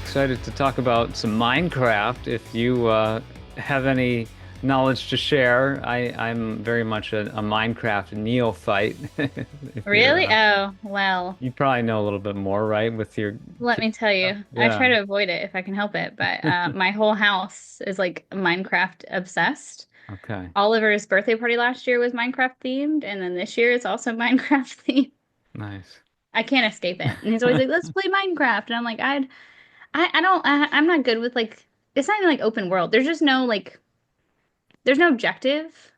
excited to talk about some Minecraft. If you have any knowledge to share, I'm very much a Minecraft neophyte. If you're, Really? Oh, well, you probably know a little bit more, right? With your let kids me tell and stuff. you. I Yeah. try to avoid it if I can help it, but my whole house is like Minecraft obsessed. Okay. Oliver's birthday party last year was Minecraft themed, and then this year it's also Minecraft themed. Nice. I can't escape it. And he's always like, "Let's play Minecraft." And I'm like, I don't, I'm not good with like, it's not even like open world. There's just no like, there's no objective.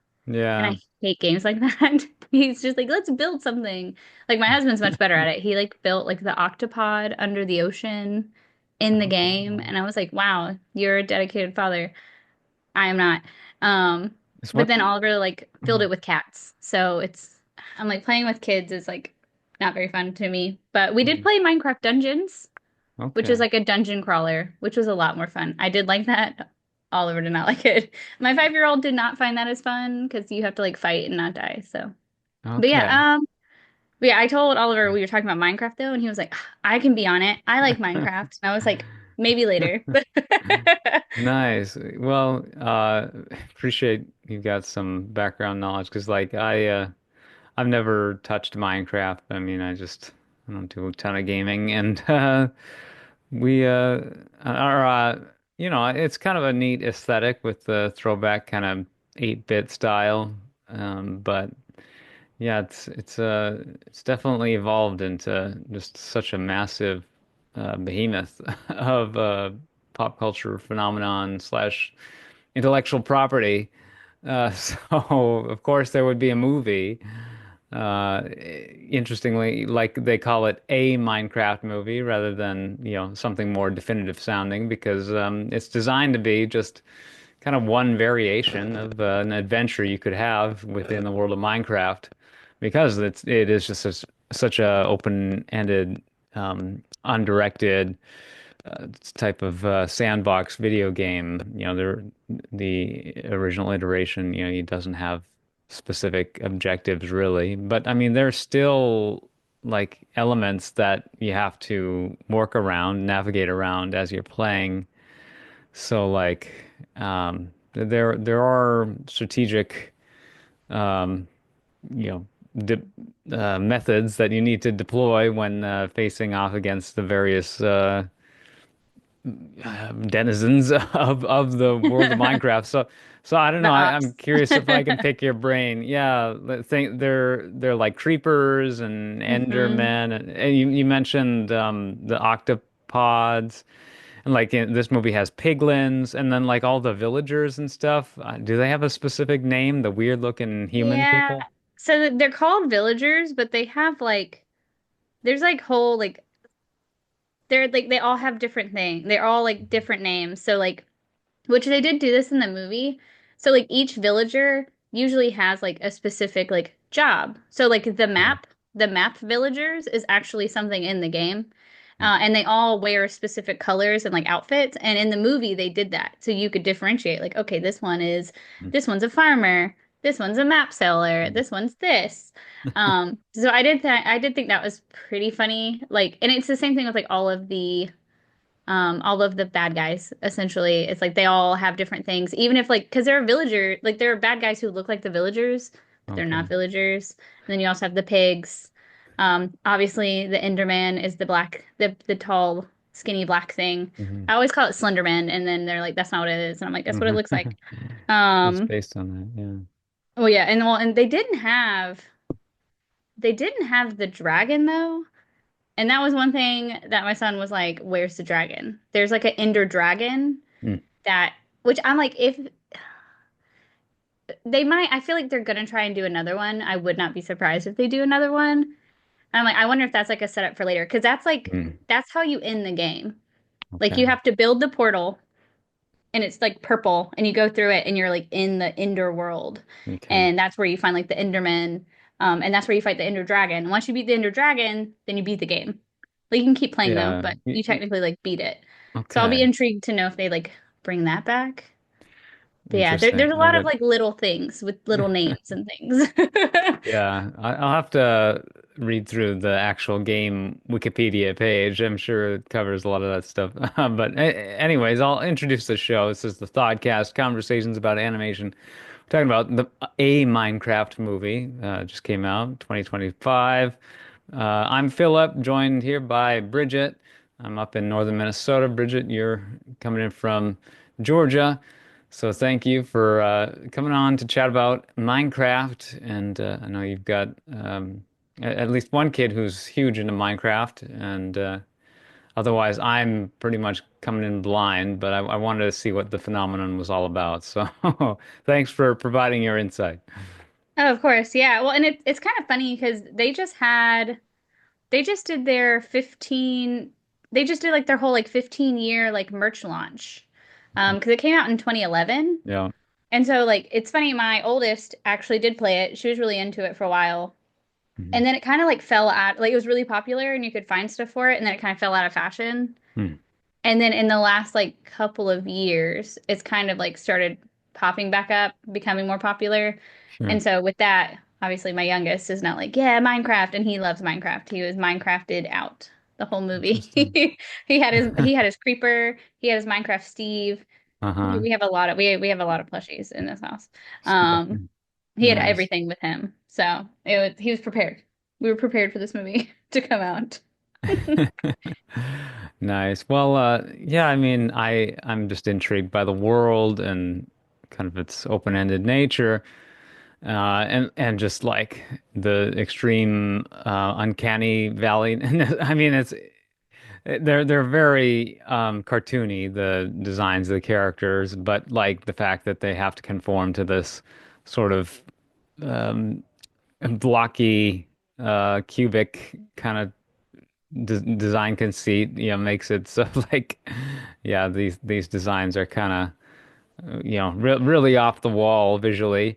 And Yeah. I hate games like that. He's just like, let's build something. Like my husband's much better at it. He like built like the octopod under the ocean in the game. Oh. And I was like, wow, you're a dedicated father. I am not. Um, It's but what? then Oliver like filled it with cats. So I'm like playing with kids is like not very fun to me. But we did Hmm. play Minecraft Dungeons, which is Okay. like a dungeon crawler, which was a lot more fun. I did like that. Oliver did not like it. My 5-year-old did not find that as fun because you have to like fight and not die. So, but Okay. yeah, but yeah, I told Oliver we were talking about Minecraft though, and he was like, I can be on it. I like Minecraft. And I was like, maybe later. Nice. Well, appreciate you've got some background knowledge because I've never touched Minecraft. I mean, I don't do a ton of gaming, and we are it's kind of a neat aesthetic with the throwback kind of 8-bit style. But yeah, it's definitely evolved into just such a massive behemoth of pop culture phenomenon slash intellectual property. So of course there would be a movie. Uh, Interestingly, like they call it a Minecraft movie rather than, something more definitive sounding because it's designed to be just kind of one variation of an adventure you could have within the world of Minecraft because it is just such a open-ended, undirected type of sandbox video game. The original iteration, it doesn't have specific objectives really, but I mean, there's still like elements that you have to work around, navigate around as you're playing. So like, there are strategic, um, you know, de methods that you need to deploy when facing off against the various denizens of the world of Minecraft. So I don't The know. I'm ops. curious if I can pick your brain. Yeah, think they're like creepers and hmm Endermen, and you mentioned the octopods, and like this movie has piglins, and then like all the villagers and stuff. Do they have a specific name? The weird looking human Yeah. people? So they're called villagers, but they have like there's like whole like they're like they all have different things. They're all like different names. So like which they did do this in the movie. So like each villager usually has like a specific like job. So like the map villagers is actually something in the game. And they all wear specific colors and like outfits. And in the movie, they did that. So you could differentiate like, okay, this one's a farmer. This one's a map seller. This one's this. So I did think that was pretty funny. Like, and it's the same thing with like all of the bad guys essentially. It's like they all have different things even if like because they're a villager, like there are bad guys who look like the villagers but they're not Okay. villagers. And then you also have the pigs. Obviously the Enderman is the black, the tall skinny black thing. Hmm. I always call it Slenderman, and then they're like that's not what it is, and I'm like that's what it Hmm. looks like. It's um based on that. well yeah, and well and they didn't have the dragon though. And that was one thing that my son was like, "Where's the dragon?" There's like an Ender dragon Yeah. that, which I'm like, if they might, I feel like they're gonna try and do another one. I would not be surprised if they do another one. I'm like, I wonder if that's like a setup for later, because Mm. that's how you end the game. Like Okay. you have to build the portal, and it's like purple, and you go through it, and you're like in the Ender world, Okay. and that's where you find like the Enderman, and that's where you fight the Ender dragon. Once you beat the Ender dragon, then you beat the game. Like you can keep playing though, Yeah. but you technically like beat it. So I'll be Okay. intrigued to know if they like bring that back. But yeah, there's Interesting. a I lot of bet. like little things with little names and things. Yeah. I'll have to read through the actual game Wikipedia page. I'm sure it covers a lot of that stuff. But anyways, I'll introduce the show. This is the Thoughtcast, conversations about animation. We're talking about a Minecraft movie, just came out, 2025. I'm Philip, joined here by Bridget. I'm up in northern Minnesota. Bridget, you're coming in from Georgia. So thank you for coming on to chat about Minecraft. And I know you've got at least one kid who's huge into Minecraft, and otherwise I'm pretty much coming in blind. But I wanted to see what the phenomenon was all about. So thanks for providing your insight. Oh, of course. Yeah. Well, and it's kind of funny because they just did their 15 they just did like their whole like 15-year like merch launch. Because it came out in 2011. Yeah. And so like it's funny, my oldest actually did play it. She was really into it for a while. Mhm. And then it kind of like fell out, like it was really popular and you could find stuff for it, and then it kind of fell out of fashion. Hmm. And then in the last like couple of years, it's kind of like started popping back up, becoming more popular. Sure. And so with that, obviously my youngest is not like, yeah, Minecraft, and he loves Minecraft. He was Minecrafted out the whole movie. Interesting. He had his creeper, he had his Minecraft Steve. Uh-huh. We have a lot of we have a lot of plushies in this house. Sure. He had Nice. everything with him. So he was prepared. We were prepared for this movie to come out. Nice. Well, yeah, I mean, I'm just intrigued by the world and kind of its open-ended nature, and just like the extreme uncanny valley. I mean, they're very cartoony, the designs of the characters, but like the fact that they have to conform to this sort of um, blocky, cubic kind of design conceit, makes it so like, yeah, these designs are kind of, really off the wall visually,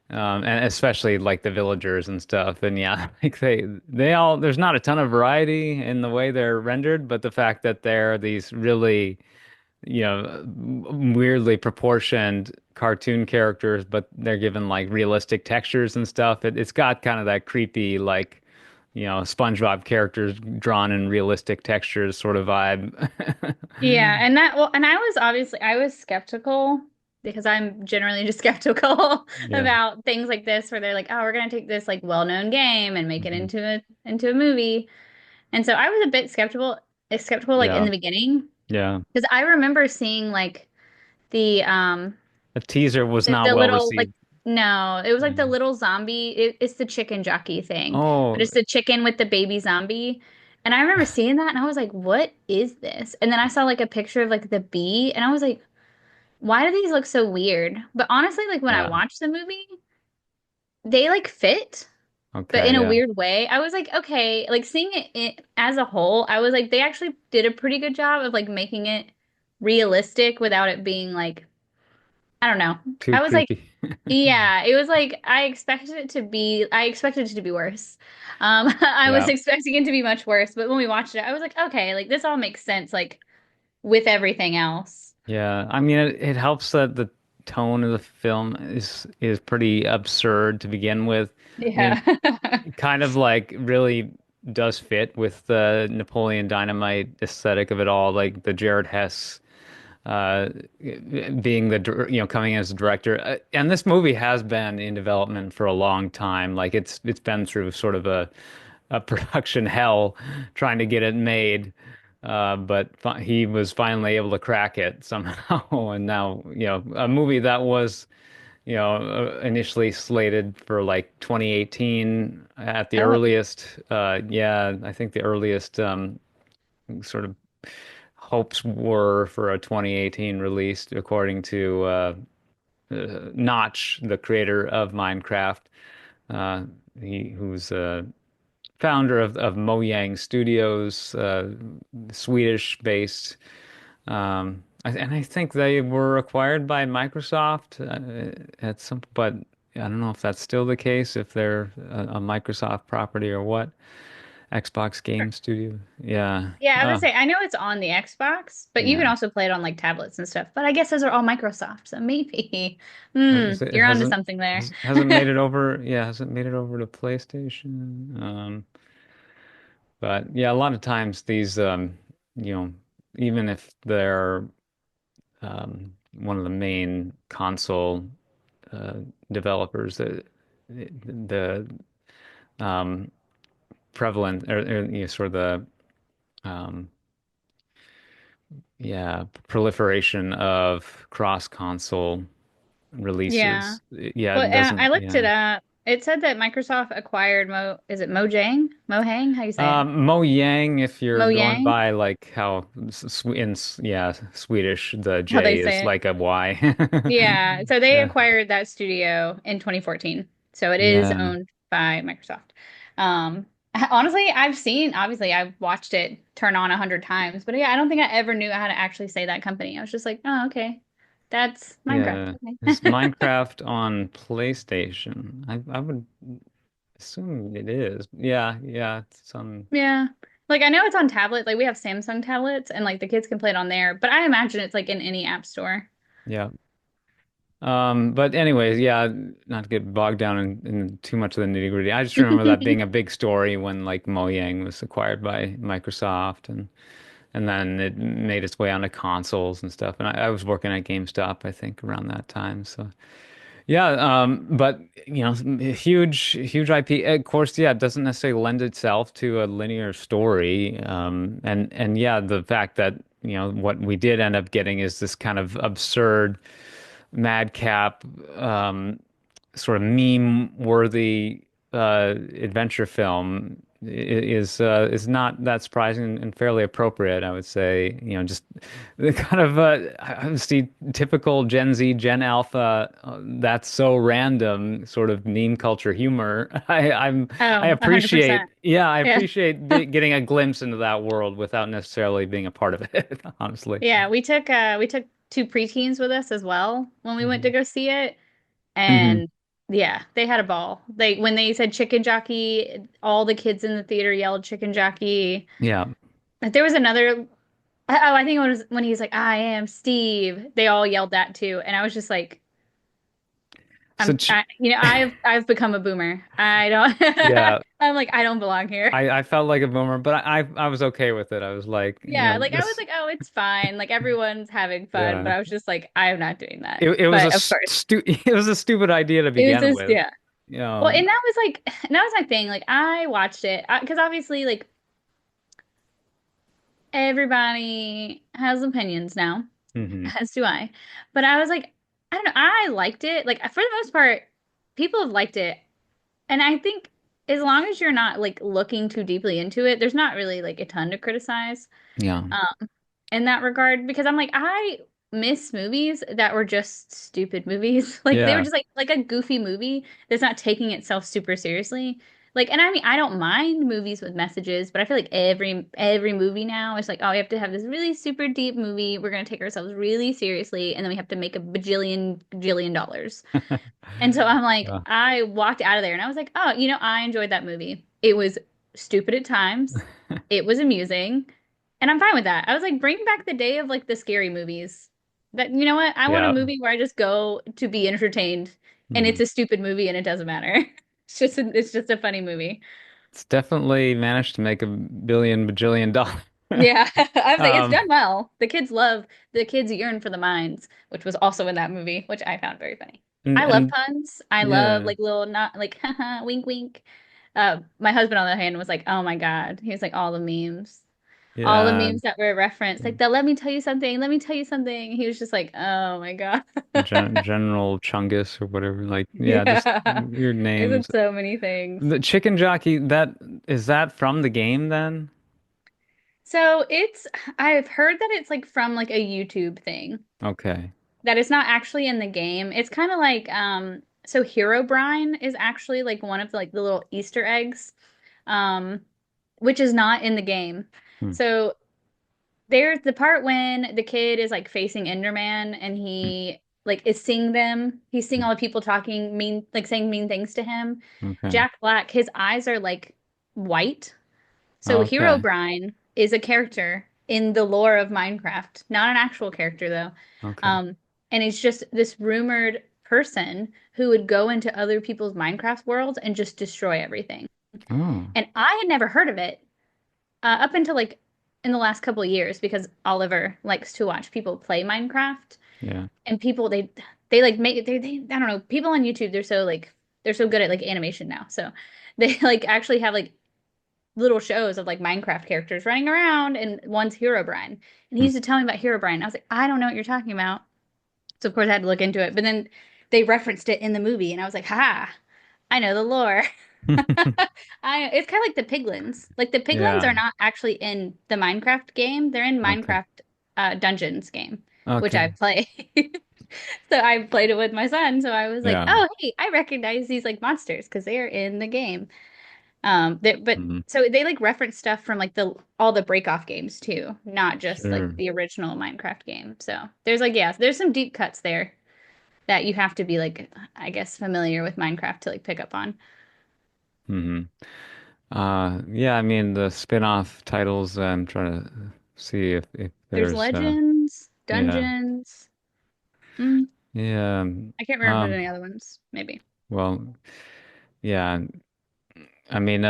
and especially like the villagers and stuff. And yeah, like they all there's not a ton of variety in the way they're rendered, but the fact that they're these really, weirdly proportioned cartoon characters, but they're given like realistic textures and stuff. It's got kind of that creepy, like, SpongeBob characters drawn in realistic textures sort of vibe. Yeah, and I was skeptical because I'm generally just skeptical Yeah. about things like this where they're like, oh, we're gonna take this like well-known game and make it Mhm. into a movie. And so I was a bit skeptical like in Yeah. the beginning Yeah. because I remember seeing like the The teaser was not the well little like received. no, it was like the Mm. little zombie. It's the chicken jockey thing, but Oh, it's the chicken with the baby zombie. And I remember seeing that and I was like, what is this? And then I saw like a picture of like the bee and I was like, why do these look so weird? But honestly, like when I yeah. watched the movie, they like fit, but Okay. in a Yeah. weird way. I was like, okay, like seeing it as a whole, I was like, they actually did a pretty good job of like making it realistic without it being like, I don't know. Too I was like, creepy. yeah, it was like I expected it to be worse. I was Yeah. expecting it to be much worse, but when we watched it, I was like, okay, like this all makes sense, like with everything else. Yeah. I mean, it helps that the tone of the film is pretty absurd to begin with. I mean, Yeah. kind of like really does fit with the Napoleon Dynamite aesthetic of it all, like the Jared Hess uh, being coming as a director. And this movie has been in development for a long time. Like it's been through sort of a production hell trying to get it made. But fi he was finally able to crack it somehow, and now, a movie that was, initially slated for like 2018 at the Oh, earliest. Yeah, I think the earliest sort of hopes were for a 2018 release, according to Notch, the creator of Minecraft, uh, who's founder of Mojang Studios, Swedish-based. And I think they were acquired by Microsoft at some, but I don't know if that's still the case, if they're a Microsoft property or what. Xbox Game Studio. Yeah. yeah, I would Oh, say I know it's on the Xbox, but you yeah. can also play it on like tablets and stuff. But I guess those are all Microsoft, so maybe, It you're onto hasn't something there. hasn't made it over. Yeah, hasn't made it over to PlayStation. But yeah, a lot of times these, you know, even if they're one of the main console uh, developers, the um, prevalent or you know, sort of the um, yeah proliferation of cross console Yeah. releases, yeah, Well, it doesn't, I looked it yeah. up. It said that Microsoft acquired is it Mojang? Mohang? How you say it? Mo Yang, if you're going Mojang? by like how yeah, Swedish, the How they J is say it. like a Y. Yeah. So they Yeah. acquired that studio in 2014. So it is Yeah. owned by Microsoft. Um, honestly, obviously, I've watched it turn on 100 times, but yeah, I don't think I ever knew how to actually say that company. I was just like, oh, okay. That's Minecraft. Yeah. Is Okay. Minecraft on PlayStation? I would assume it is. Yeah, yeah, it's on. Yeah. Like I know it's on tablet. Like we have Samsung tablets and like the kids can play it on there, but I imagine it's like in any app store. Yeah. But anyways, yeah, not to get bogged down in too much of the nitty-gritty. I just remember that being a big story when like Mojang was acquired by Microsoft, and then it made its way onto consoles and stuff. And I was working at GameStop, I think, around that time. So yeah, but you know, huge IP. Of course, yeah, it doesn't necessarily lend itself to a linear story. And yeah, the fact that you know what we did end up getting is this kind of absurd madcap, sort of meme-worthy adventure film is not that surprising and fairly appropriate, I would say. You know, just the kind of I see typical Gen Z, Gen Alpha, that's so random sort of meme culture humor. I Oh, appreciate, 100%. yeah, I Yeah. appreciate getting a glimpse into that world without necessarily being a part of it, honestly. Yeah, we took two preteens with us as well when we went to Hmm. go see it. Hmm. And yeah, they had a ball. They when they said chicken jockey, all the kids in the theater yelled chicken jockey. Yeah. But there was another I think it was when he's like, I am Steve. They all yelled that too. And I was just like, So, ch I've become a boomer. I don't yeah, I'm like, I don't belong here. I felt like a boomer, but I was okay with it. I was like, you Yeah, know, like I was this, like, oh, it's fine. Like everyone's having fun, but yeah. I was just like, I'm not doing that. It was a But of course, it was a stupid idea to it was begin just with. yeah. You Well, know, and that was my thing. Like I watched it because obviously, like everybody has opinions now, hmm as do I. But I was like, I don't know. I liked it. Like for the most part, people have liked it, and I think as long as you're not like looking too deeply into it, there's not really like a ton to criticize. Yeah. In that regard because I'm like I miss movies that were just stupid movies. Like they were Yeah. just like a goofy movie that's not taking itself super seriously. Like and I mean I don't mind movies with messages, but I feel like every movie now is like oh we have to have this really super deep movie. We're going to take ourselves really seriously and then we have to make a bajillion jillion dollars. And so I'm like Yeah. I walked out of there and I was like, "Oh, I enjoyed that movie. It was stupid at times. It was amusing." And I'm fine with that. I was like, bring back the day of like the scary movies. That you know what? I want a Yeah. movie where I just go to be entertained and it's Mhm. a stupid movie and it doesn't matter. It's just a funny movie. It's definitely managed to make a billion bajillion dollars. Yeah. I was like, it's Um, done well. The kids yearn for the mines, which was also in that movie, which I found very funny. I love and puns. I love yeah, like little not like haha wink wink. My husband on the other hand was like, oh my God. He was like all the memes. All the yeah, memes that were referenced, like the let me tell you something, let me tell you something. He was just like, oh my God. General Chungus or whatever. Like, yeah, just Yeah. weird He names. said so many things. The chicken jockey, that is that from the game then? So I've heard that it's like from like a YouTube thing, Okay. that it's not actually in the game. It's kind of like, so Herobrine is actually like one of the, like the little Easter eggs, um, which is not in the game. Hmm. So there's the part when the kid is like facing Enderman and Hmm. he like is seeing them. He's seeing all the people talking mean, like saying mean things to him. Okay. Jack Black, his eyes are like white. So Okay. Herobrine is a character in the lore of Minecraft, not an actual character though. Okay. Um, and it's just this rumored person who would go into other people's Minecraft worlds and just destroy everything. Oh. And I had never heard of it up until like in the last couple of years because Oliver likes to watch people play Minecraft Yeah. and people they like make they I don't know, people on YouTube they're so good at like animation now. So they like actually have like little shows of like Minecraft characters running around and one's Herobrine. And he Hmm. used to tell me about Herobrine. I was like, I don't know what you're talking about. So of course I had to look into it. But then they referenced it in the movie and I was like, ha, I know the lore. It's kind of like the piglins. Like the piglins are Yeah. not actually in the Minecraft game. They're in Okay. Minecraft Dungeons game, which I Okay. play. So I played it with my son. So I was like, Yeah. oh, hey, I recognize these like monsters because they are in the game. But Hmm. so they like reference stuff from like the all the break off games too, not just like Sure. the original Minecraft game. So there's like yeah, there's some deep cuts there that you have to be like I guess familiar with Minecraft to like pick up on. Hmm. Yeah, I mean the spin-off titles, I'm trying to see if There's there's Legends, yeah. Dungeons. Mm, Yeah. I can't remember Um any other ones. Maybe. well, yeah. I mean,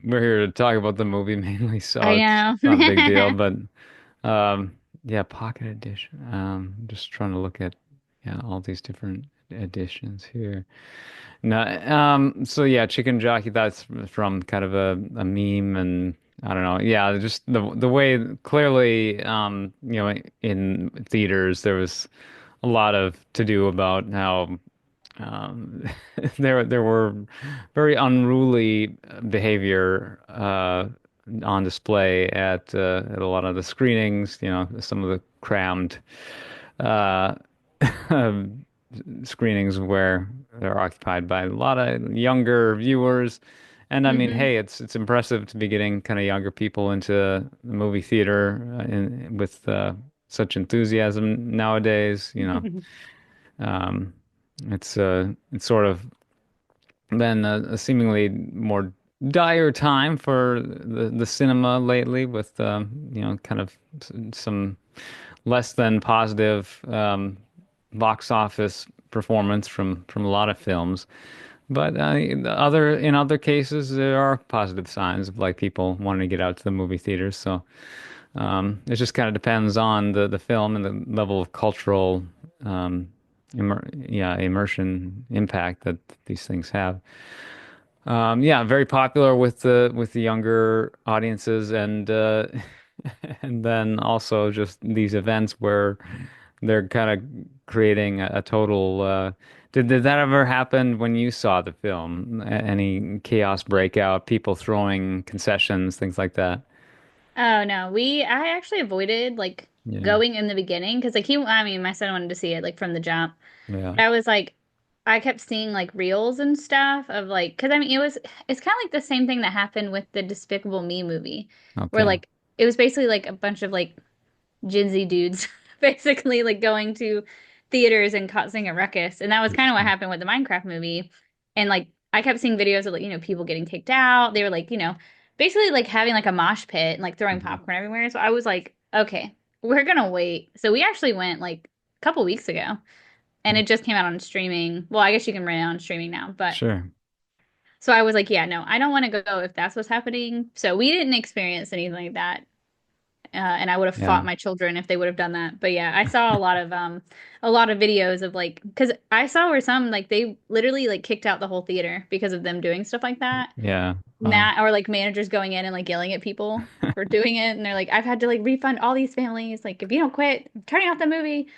we're here to talk about the movie mainly, so I it's not a big deal, know. but yeah, Pocket Edition. Just trying to look at yeah, all these different editions here. No, so yeah, Chicken Jockey, that's from kind of a meme, and I don't know. Yeah, just the way clearly you know, in theaters there was a lot of to do about how um there were very unruly behavior on display at a lot of the screenings, you know, some of the crammed uh screenings where they're occupied by a lot of younger viewers. And I mean, Hmm. hey, it's impressive to be getting kind of younger people into the movie theater with such enthusiasm nowadays. You know, um, it's sort of been a seemingly more dire time for the cinema lately, with you know, kind of some less than positive box office performance from a lot of films. But in other cases, there are positive signs of like people wanting to get out to the movie theaters. So it just kind of depends on the film and the level of cultural immersion impact that these things have. Yeah, very popular with the younger audiences, and and then also just these events where they're kind of creating a total. Did that ever happen when you saw the film? Any chaos breakout, people throwing concessions, things like that? Oh no, we I actually avoided like Yeah, going in the beginning because like I mean my son wanted to see it like from the jump. yeah. But I was like I kept seeing like reels and stuff of like because I mean it's kind of like the same thing that happened with the Despicable Me movie where Okay. like it was basically like a bunch of like Gen Z dudes basically like going to theaters and causing a ruckus. And that was kind of what happened with the Minecraft movie. And like I kept seeing videos of like, people getting kicked out. They were like, basically like having like a mosh pit and like throwing Mhm. popcorn everywhere. So I was like, okay, we're gonna wait. So we actually went like a couple weeks ago and it just came out on streaming. Well, I guess you can rent it on streaming now, but Sure. so I was like, yeah, no, I don't want to go if that's what's happening. So we didn't experience anything like that. And I would have Yeah. fought my children if they would have done that. But yeah, I saw a lot of videos of like because I saw where some like they literally like kicked out the whole theater because of them doing stuff like that. Yeah. Wow. Or like managers going in and like yelling at people for doing it, and they're like, I've had to like refund all these families. Like, if you don't quit, I'm turning off the movie.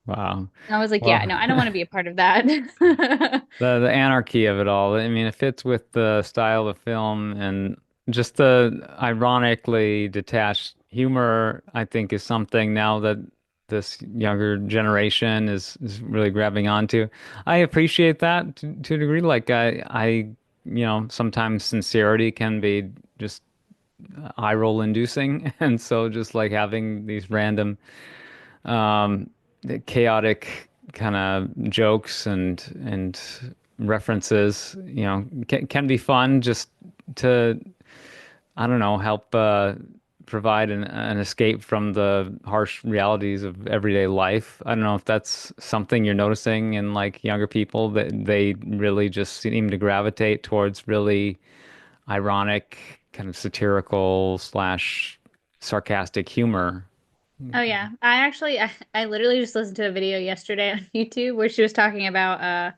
Wow. And I was like, yeah, Well, no, I don't want to be a part of that. the anarchy of it all. I mean, it fits with the style of film, and just the ironically detached humor, I think, is something now that this younger generation is really grabbing onto. I appreciate that to a degree. Like you know, sometimes sincerity can be just eye roll inducing, and so just like having these random um, chaotic kind of jokes and references, you know, can be fun just to, I don't know, help provide an escape from the harsh realities of everyday life. I don't know if that's something you're noticing in like younger people that they really just seem to gravitate towards really ironic kind of satirical slash sarcastic humor. Oh yeah. I literally just listened to a video yesterday on YouTube where she was talking about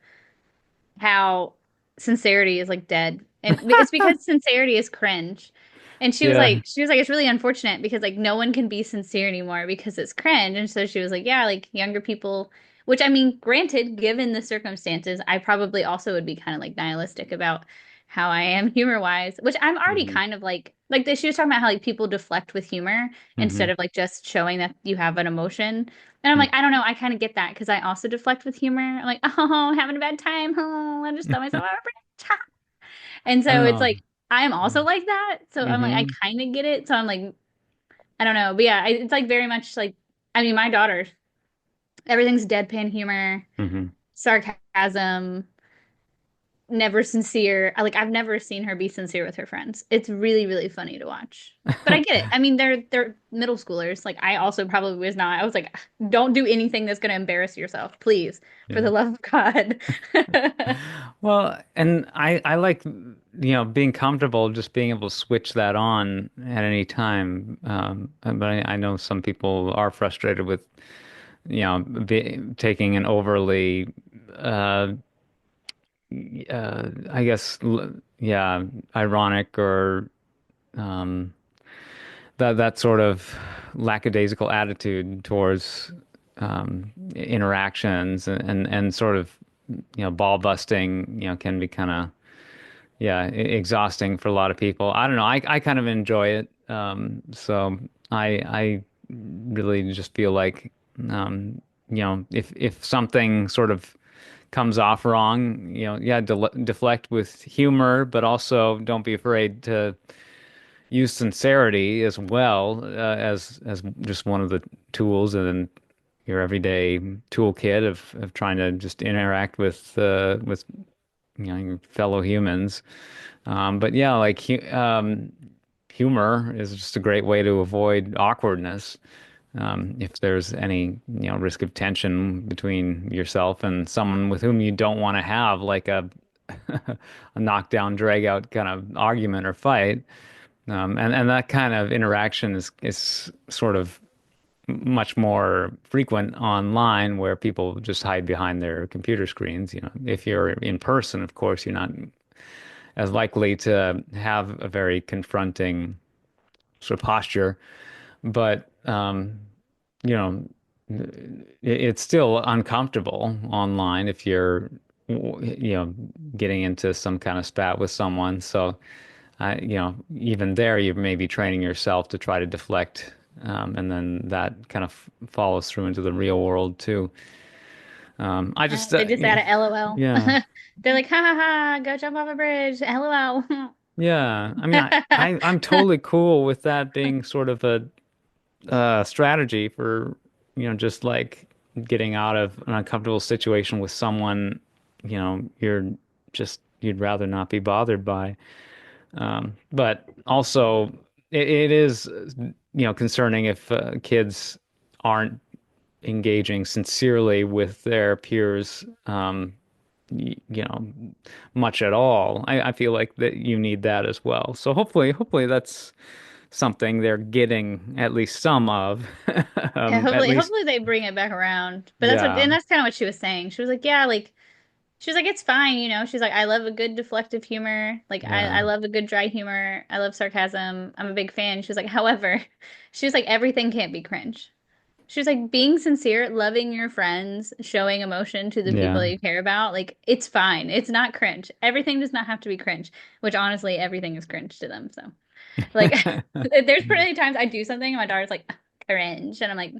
how sincerity is like dead. And it's because sincerity is cringe. And Yeah. she was like, it's really unfortunate because like no one can be sincere anymore because it's cringe. And so she was like, yeah, like younger people, which I mean, granted, given the circumstances, I probably also would be kind of like nihilistic about how I am humor wise, which I'm already Hmm. kind of like she was talking about how like people deflect with humor instead Hmm. of like just showing that you have an emotion. And I'm like, I don't know. I kind of get that because I also deflect with humor. I'm like, oh, having a bad time. Oh, I just throw myself out of bridge. And I don't so it's know. like, I'm also like that. So I'm like, I Hmm. kind of get it. So I'm like, I don't know. But yeah, it's like very much like, I mean, my daughter, everything's deadpan humor, Hmm. sarcasm, never sincere. I've never seen her be sincere with her friends. It's really, really funny to watch. But I get it. I mean, they're middle schoolers. Like I also probably was not. I was like, don't do anything that's gonna embarrass yourself, please, for Yeah. the love of God. Well, and I like, being comfortable just being able to switch that on at any time. But I know some people are frustrated with, taking an overly, uh, I guess, yeah, ironic or um, that sort of lackadaisical attitude towards interactions and sort of, ball busting, can be kind of, yeah, exhausting for a lot of people. I don't know. I kind of enjoy it. So I really just feel like, if something sort of comes off wrong, yeah, deflect with humor, but also don't be afraid to use sincerity as well, as just one of the tools in your everyday toolkit of trying to just interact with your fellow humans. But yeah, like humor is just a great way to avoid awkwardness. If there's any, risk of tension between yourself and someone with whom you don't want to have like a knockdown, drag out kind of argument or fight. And that kind of interaction is sort of much more frequent online where people just hide behind their computer screens. If you're in person, of course, you're not as likely to have a very confronting sort of posture. But you know, it's still uncomfortable online if you're, getting into some kind of spat with someone. So, even there, you may be training yourself to try to deflect, and then that kind of follows through into the real world too. I just, They just add a LOL. yeah. They're like, ha ha ha, go jump off a bridge. LOL. Yeah, I mean, I'm totally cool with that being sort of a strategy for, just like getting out of an uncomfortable situation with someone, you'd rather not be bothered by. But also, it is, concerning if kids aren't engaging sincerely with their peers, you know, much at all. I feel like that you need that as well. So hopefully that's something they're getting at least some of. Yeah, At least, hopefully they bring it back around. But yeah, that's kind of what she was saying. She was like, yeah, like she was like, it's fine, you know. She's like, I love a good deflective humor. Like yeah, I love a good dry humor. I love sarcasm. I'm a big fan. She was like, however, she was like, everything can't be cringe. She was like, being sincere, loving your friends, showing emotion to the people yeah. that you care about, like it's fine. It's not cringe. Everything does not have to be cringe, which honestly, everything is cringe to them. So like there's pretty times I do something and my daughter's like, cringe. And I'm like,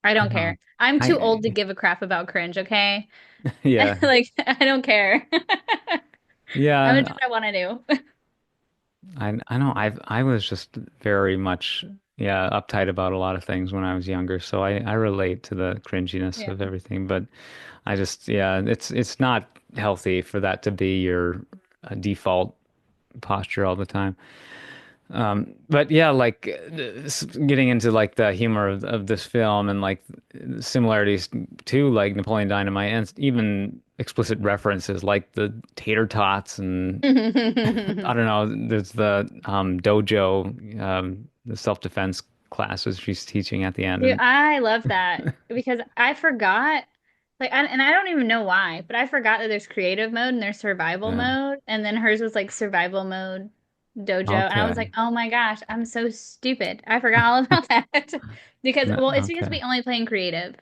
I I don't know. care. I'm too old to I give a crap about cringe, okay? yeah. Like, I don't care. I'm gonna do Yeah, what I want to do. I know I was just very much, yeah, uptight about a lot of things when I was younger, so I relate to the cringiness Yeah. of everything, but I just, yeah, it's not healthy for that to be your default posture all the time. But yeah, like getting into like the humor of this film and like similarities to like Napoleon Dynamite and even explicit references like the tater tots and I don't know. There's the dojo, the self-defense classes she's teaching at the end, Dude, and I love that because I forgot, and I don't even know why, but I forgot that there's creative mode and there's survival yeah. mode, and then hers was like survival mode dojo, and I was Okay. like, oh my gosh, I'm so stupid. I forgot all about that because, well, it's because Okay. we only play in creative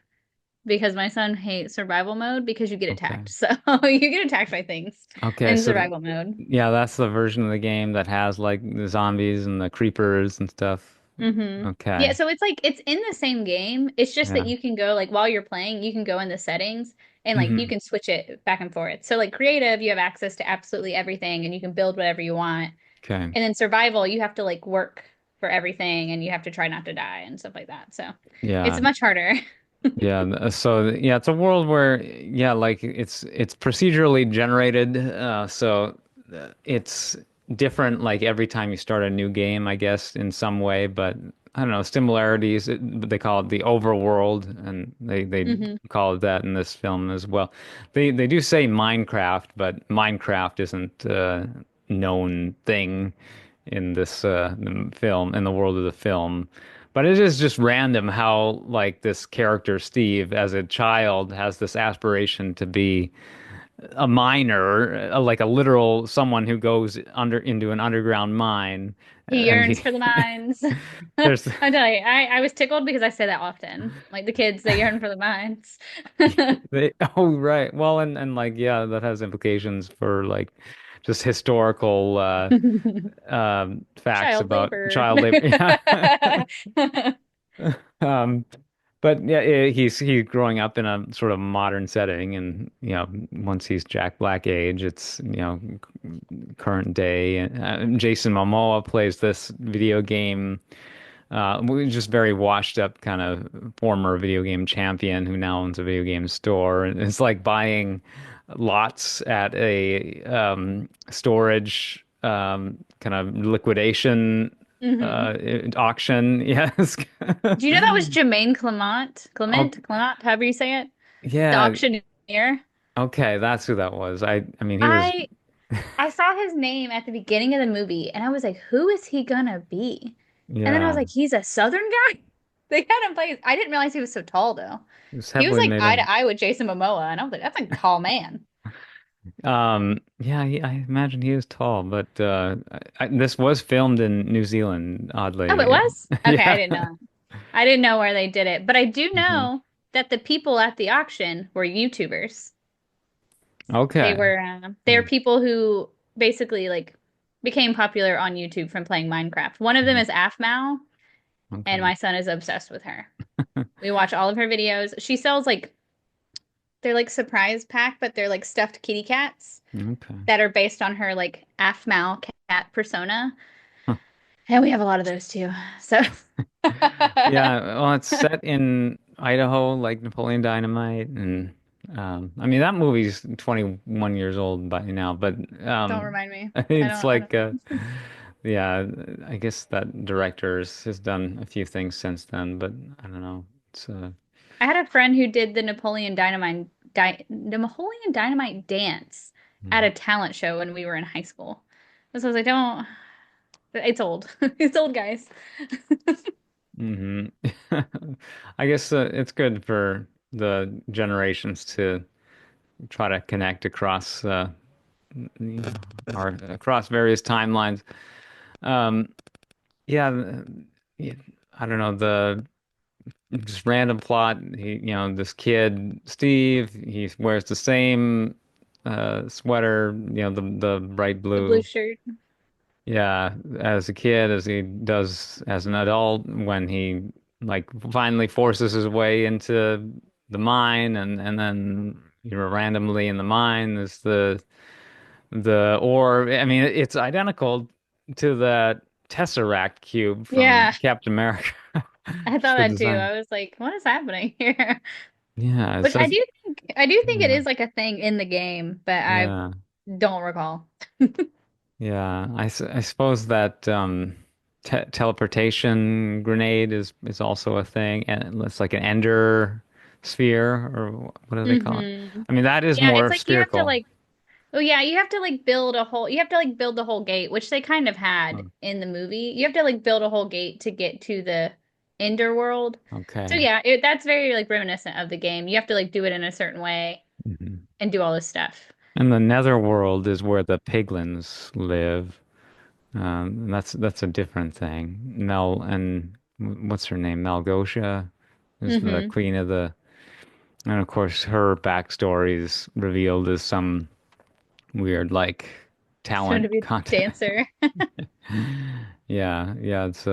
because my son hates survival mode because you get Okay. attacked, so you get attacked by things Okay. in So survival mode. yeah, that's the version of the game that has like the zombies and the creepers and stuff. Yeah, Okay. so it's like it's in the same game. It's just that Yeah. you can go like while you're playing, you can go in the settings and like you Hmm. can switch it back and forth. So like creative, you have access to absolutely everything and you can build whatever you want. Okay. And then survival, you have to like work for everything and you have to try not to die and stuff like that. So it's Yeah. much harder. Yeah. So yeah, it's a world where yeah, like it's procedurally generated. So it's different like every time you start a new game, I guess, in some way, but I don't know, similarities. They call it the overworld, and they Hmm. call it that in this film as well. They do say Minecraft, but Minecraft isn't a known thing in this film, in the world of the film. But it is just random how like this character Steve as a child has this aspiration to be a miner, like a literal someone who goes under into an underground mine, He and yearns he for the mines. there's I tell you, I was tickled because I say that often. Like the kids, they yearn for the mines. oh right, well, and like yeah, that has implications for like just historical facts Child about labor. child labor. Yeah. Um, but yeah, he's growing up in a sort of modern setting, and once he's Jack Black age, it's current day. And Jason Momoa plays this video game, just very washed up kind of former video game champion who now owns a video game store, and it's like buying lots at a storage kind of liquidation Hmm. auction. Yes. Do you know that was Jermaine Clement? Oh, However you say it? The yeah. auctioneer. Okay, that's who that was. I mean, he was. I I saw his name at the beginning of the movie and I was like, who is he gonna be? And then I was Yeah, like, he's a Southern guy? They had him play. I didn't realize he was so tall though. he was He was heavily like made eye in. to eye with Jason Momoa, and I was like, that's a tall man. Yeah, I imagine he was tall, but this was filmed in New Zealand, Oh, it oddly. was? Okay, I Yeah. didn't know. I didn't know where they did it, but I do Hmm. know that the people at the auction were YouTubers. Okay. They were Hmm. people who basically like became popular on YouTube from playing Minecraft. One of them Mhm. is Afmao, and Okay. my son is obsessed with her. We watch all of her videos. She sells like they're like surprise pack, but they're like stuffed kitty cats Okay. that are based on her like Afmao cat persona. Huh. And we have a lot of those too. So Yeah, well, it's set in Idaho, like Napoleon Dynamite, and I mean that movie's 21 years old by now, but don't remind me. it's I don't like yeah, I guess that directors has done a few things since then, but I don't know. It's I had a friend who did the Napoleon Dynamite dance at a talent show when we were in high school. So I was like, don't. It's old. It's old, guys. hmm I guess it's good for the generations to try to connect across you know, our across various timelines. Um, yeah, yeah, I don't know the just random plot. This kid Steve, he wears the same sweater, the bright The blue blue. shirt. Yeah, as a kid, as he does as an adult, when he like finally forces his way into the mine, and then randomly in the mine is the ore. I mean, it's identical to that Tesseract cube from Yeah, Captain America. I thought Just the that too. design. I was like, what is happening here? Yeah, it Which says I do think it yeah, is like a thing in the game, but I yeah, don't recall. yeah. I suppose that teleportation grenade is also a thing, and it's like an ender sphere, or what do they call it? Hmm. I mean, that is Yeah, it's more like you have to spherical. like oh yeah, you have to like build a whole you have to like build the whole gate, which they kind of had Oh, in the movie. You have to like build a whole gate to get to the Ender world. So okay. yeah, that's very like reminiscent of the game. You have to like do it in a certain way Mhm. and do all this stuff. And the netherworld is where the piglins live. That's a different thing. Mel and what's her name? Malgosia is the Hmm. queen of the, and of course her backstory is revealed as some weird like Soon to talent be content. dancer. Yeah, yeah, it's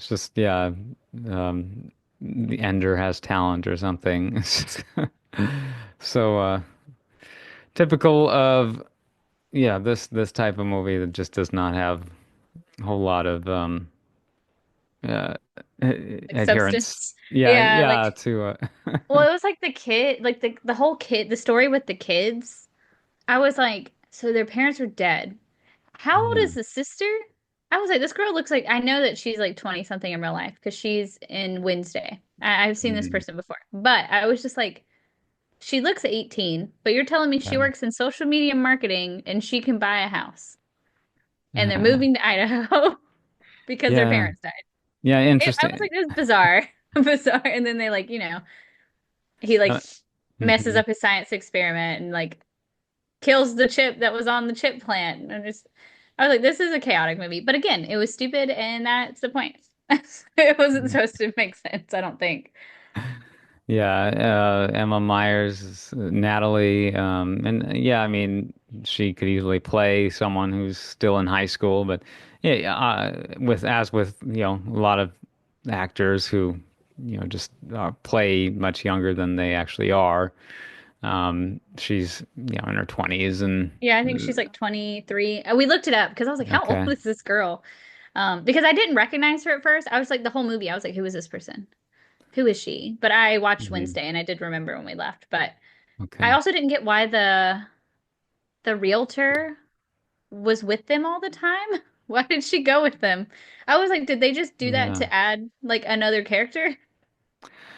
just yeah, the Ender has talent or something. It's just so typical of yeah, this type of movie that just does not have a whole lot of uh Like adherence. substance. Yeah, Yeah, yeah, like to well, it was like the kid, like the whole kid, the story with the kids. I was like, so their parents were dead. How old yeah. is the sister? I was like, this girl looks like I know that she's like 20 something in real life because she's in Wednesday. I've seen this Mhm. person before, but I was just like, she looks 18, but you're telling me she Yeah. works in social media marketing and she can buy a house and they're Uh, moving to Idaho because their yeah. parents died. Yeah, I was interesting. like, this is bizarre, bizarre. And then they like, he like Uh, messes mhm. up his science experiment and like kills the chip that was on the chip plant. And just, I was like, this is a chaotic movie. But again, it was stupid, and that's the point. It wasn't supposed to make sense, I don't think. Yeah, Emma Myers, Natalie, and yeah, I mean, she could easily play someone who's still in high school, but yeah, with as with a lot of actors who just play much younger than they actually are. She's in her 20s and Yeah, I think she's like 23. We looked it up because I was like, how old okay. is this girl? Because I didn't recognize her at first. I was like, the whole movie, I was like, who is this person? Who is she? But I watched Mhm. Wednesday and I did remember when we left. But I Okay. also didn't get why the realtor was with them all the time. Why did she go with them? I was like, did they just do that Yeah. to add like another character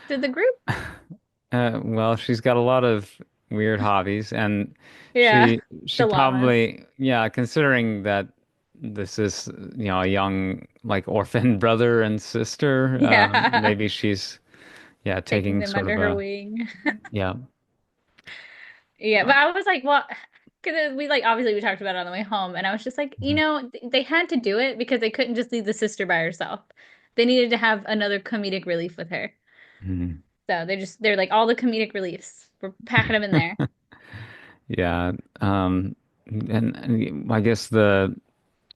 to the group? Well, she's got a lot of weird hobbies, and Yeah, she the llamas. probably, yeah, considering that this is, a young like orphan brother and sister, Yeah, maybe she's, yeah, taking taking them sort under of her a, wing. yeah, Yeah, uh, but I was like, well, because we like obviously we talked about it on the way home, and I was just like, mhm, they had to do it because they couldn't just leave the sister by herself. They needed to have another comedic relief with her. mhm. So they're like all the comedic reliefs. We're packing them in there. Yeah, and I guess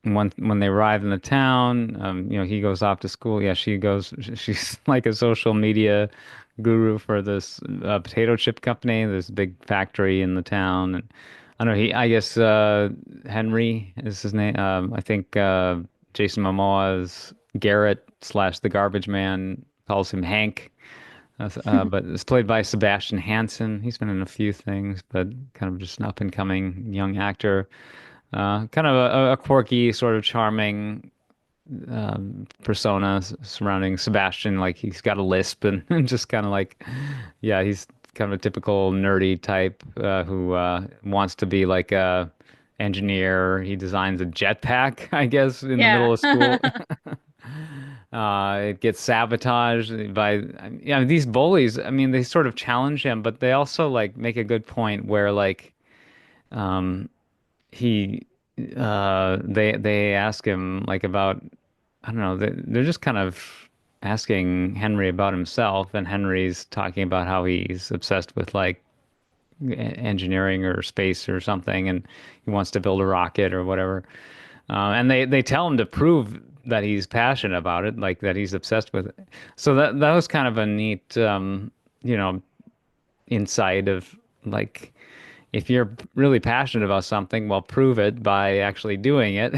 when they arrive in the town, he goes off to school. Yeah, she goes. She's like a social media guru for this potato chip company. There's a big factory in the town, and I don't know. I guess Henry is his name. I think Jason Momoa's Garrett slash the garbage man calls him Hank. But it's played by Sebastian Hansen. He's been in a few things, but kind of just an up and coming young actor. Kind of a quirky, sort of charming persona surrounding Sebastian. Like he's got a lisp and just kind of like, yeah, he's kind of a typical nerdy type who wants to be like a engineer. He designs a jetpack, I guess, in the Yeah. middle of school. It gets sabotaged by, yeah, these bullies. I mean, they sort of challenge him, but they also like make a good point where like, um, he they ask him like about I don't know they're just kind of asking Henry about himself, and Henry's talking about how he's obsessed with like engineering or space or something, and he wants to build a rocket or whatever. And they tell him to prove that he's passionate about it, like that he's obsessed with it. So that was kind of a neat you know insight of like if you're really passionate about something, well, prove it by actually doing it.